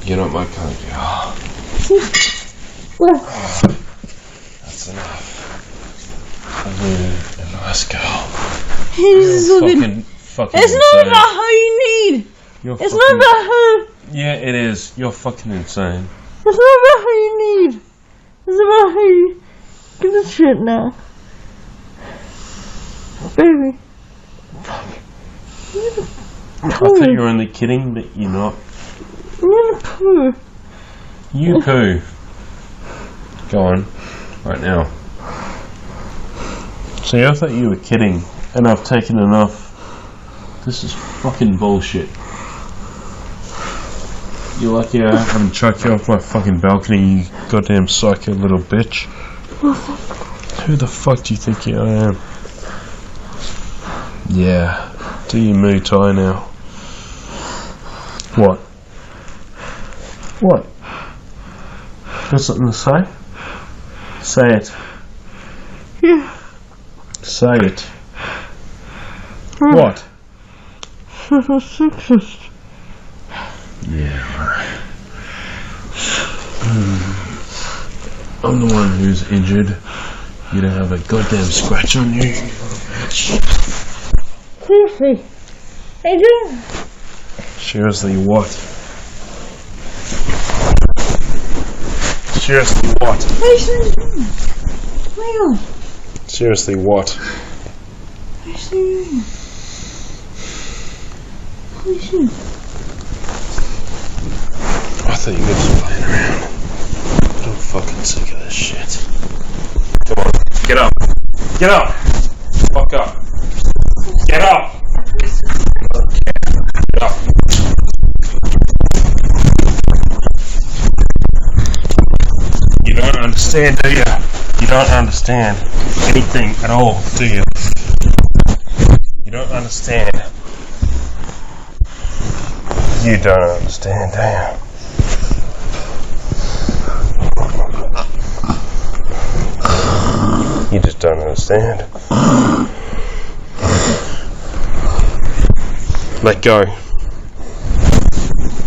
You're not my kind of girl. That's enough. I need a nice girl. You're fucking It's insane. not about who you need. It's not about who. Yeah, it is. You're fucking insane. It's not about who you need. It's about who you give a shit now. Baby. I thought you were only kidding, but you're not. You're the poo. You poo. Go on. Right now. See, I thought you were kidding, and I've taken enough. This is fucking bullshit. You're lucky I haven't chucked you off my fucking balcony, you goddamn psycho little bitch. Who the fuck do you think I am? Yeah, do your Muay Thai now. What? What? Got something to say? Say it. Yeah. Say it. What? You're so sexist. Yeah. I'm the one who's injured. You don't have a goddamn scratch on you. Seriously. Adrian. Seriously, what? Seriously, what? Oh my god. Seriously, what? I thought you were just playing around. I'm fucking sick of this shit. Come on, get up. Get up. Fuck up. Get up. understand, do you? You don't understand anything at all, do you? You don't understand. You don't understand, do you? You just don't understand. Let go.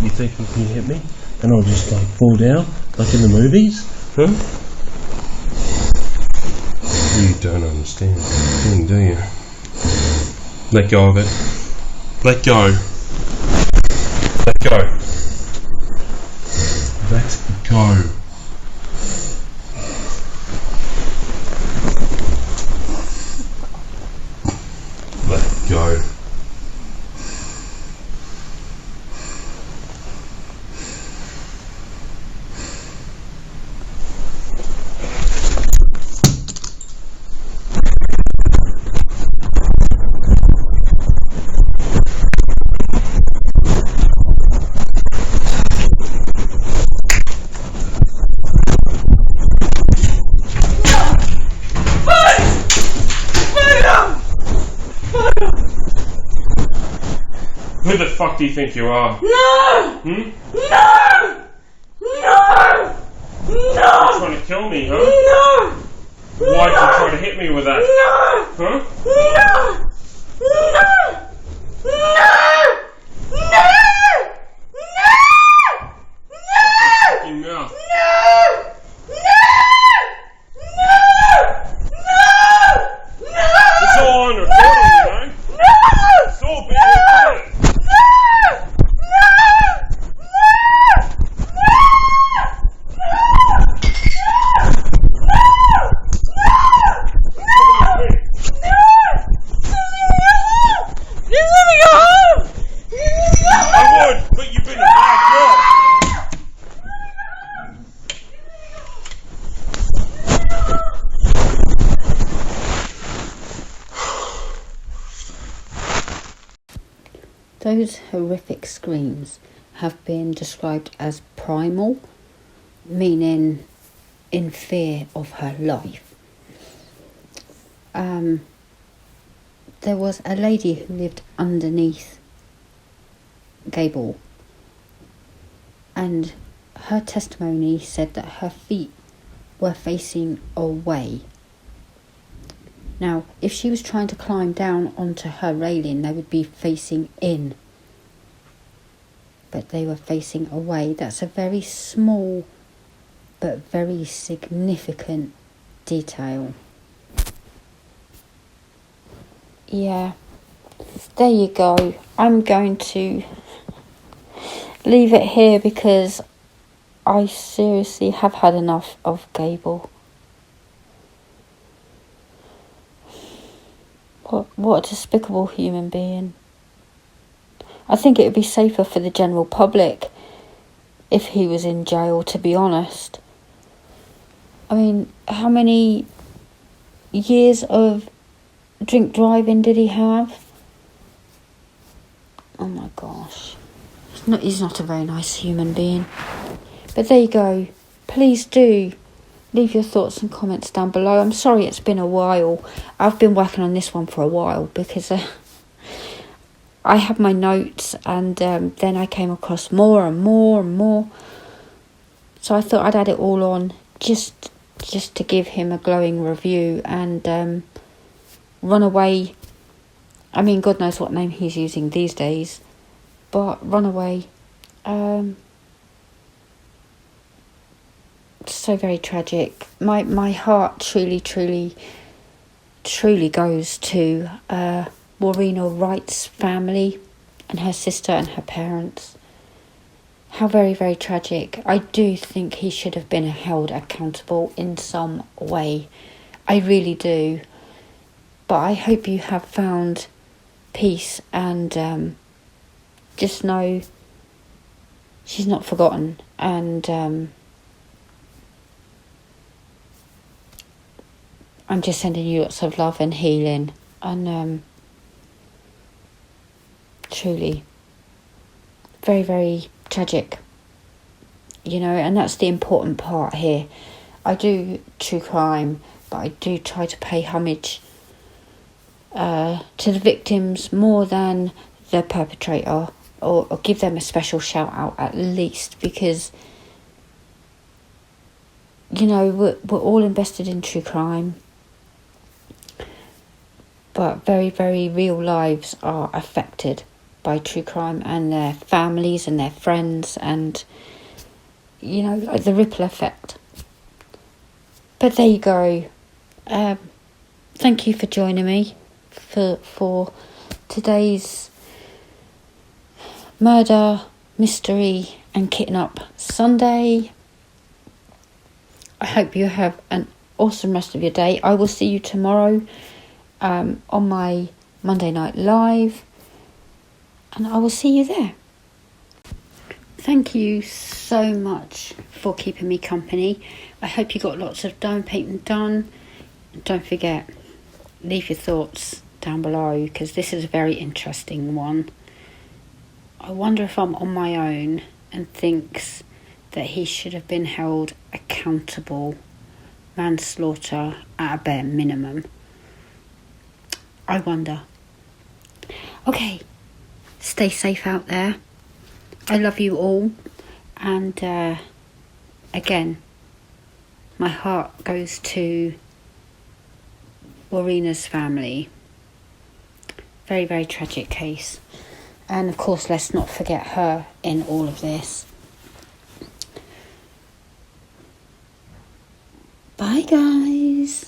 You think you can hit me and I'll just like fall down like in the movies? Huh? You don't understand, do you? Let go of it. Let go. Let go. Let go. Let go. Who the fuck do you think you are? No! Hmm? No! No! No! You're trying to kill me, huh? No! Why'd you try to hit me with that? No! Huh? No! No! No! No! Fucking mouth. It's all on recording, you know? It's all being recorded. I would, but you've been a bad girl. Those horrific screams have been described as primal, meaning in fear of her life. There was a lady who lived underneath Gable, and her testimony said that her feet were facing away. Now, if she was trying to climb down onto her railing, they would be facing in. But they were facing away. That's a very small but very significant detail. Yeah, there you go. I'm going to leave it here because I seriously have had enough of Gable. What a despicable human being. I think it would be safer for the general public if he was in jail, to be honest. I mean, how many years of drink driving did he have? Oh my gosh. He's not a very nice human being. But there you go. Please do leave your thoughts and comments down below. I'm sorry it's been a while. I've been working on this one for a while because I had my notes and then I came across more and more and more. So I thought I'd add it all on just to give him a glowing review. And Runaway, I mean, God knows what name he's using these days, but Runaway, so very tragic. My heart truly goes to Maureen Wright's family and her sister and her parents. How very, very tragic. I do think he should have been held accountable in some way. I really do. But I hope you have found peace and just know she's not forgotten. And I'm just sending you lots of love and healing. And truly, very, very tragic. You know, and that's the important part here. I do true crime, but I do try to pay homage to the victims more than the perpetrator, or give them a special shout out at least, because we're all invested in true crime, but very, very real lives are affected by true crime, and their families and their friends, and like the ripple effect. But there you go. Thank you for joining me for today's murder, mystery and kitten up Sunday. I hope you have an awesome rest of your day. I will see you tomorrow on my Monday Night Live, and I will see you there. Thank you so much for keeping me company. I hope you got lots of diamond painting done. Don't forget, leave your thoughts down below, because this is a very interesting one. I wonder if I'm on my own and thinks that he should have been held accountable. Manslaughter at a bare minimum. I wonder. Okay, stay safe out there. I love you all, and again, my heart goes to Warina's family. Very, very tragic case. And of course, let's not forget her in all of this. Bye, guys.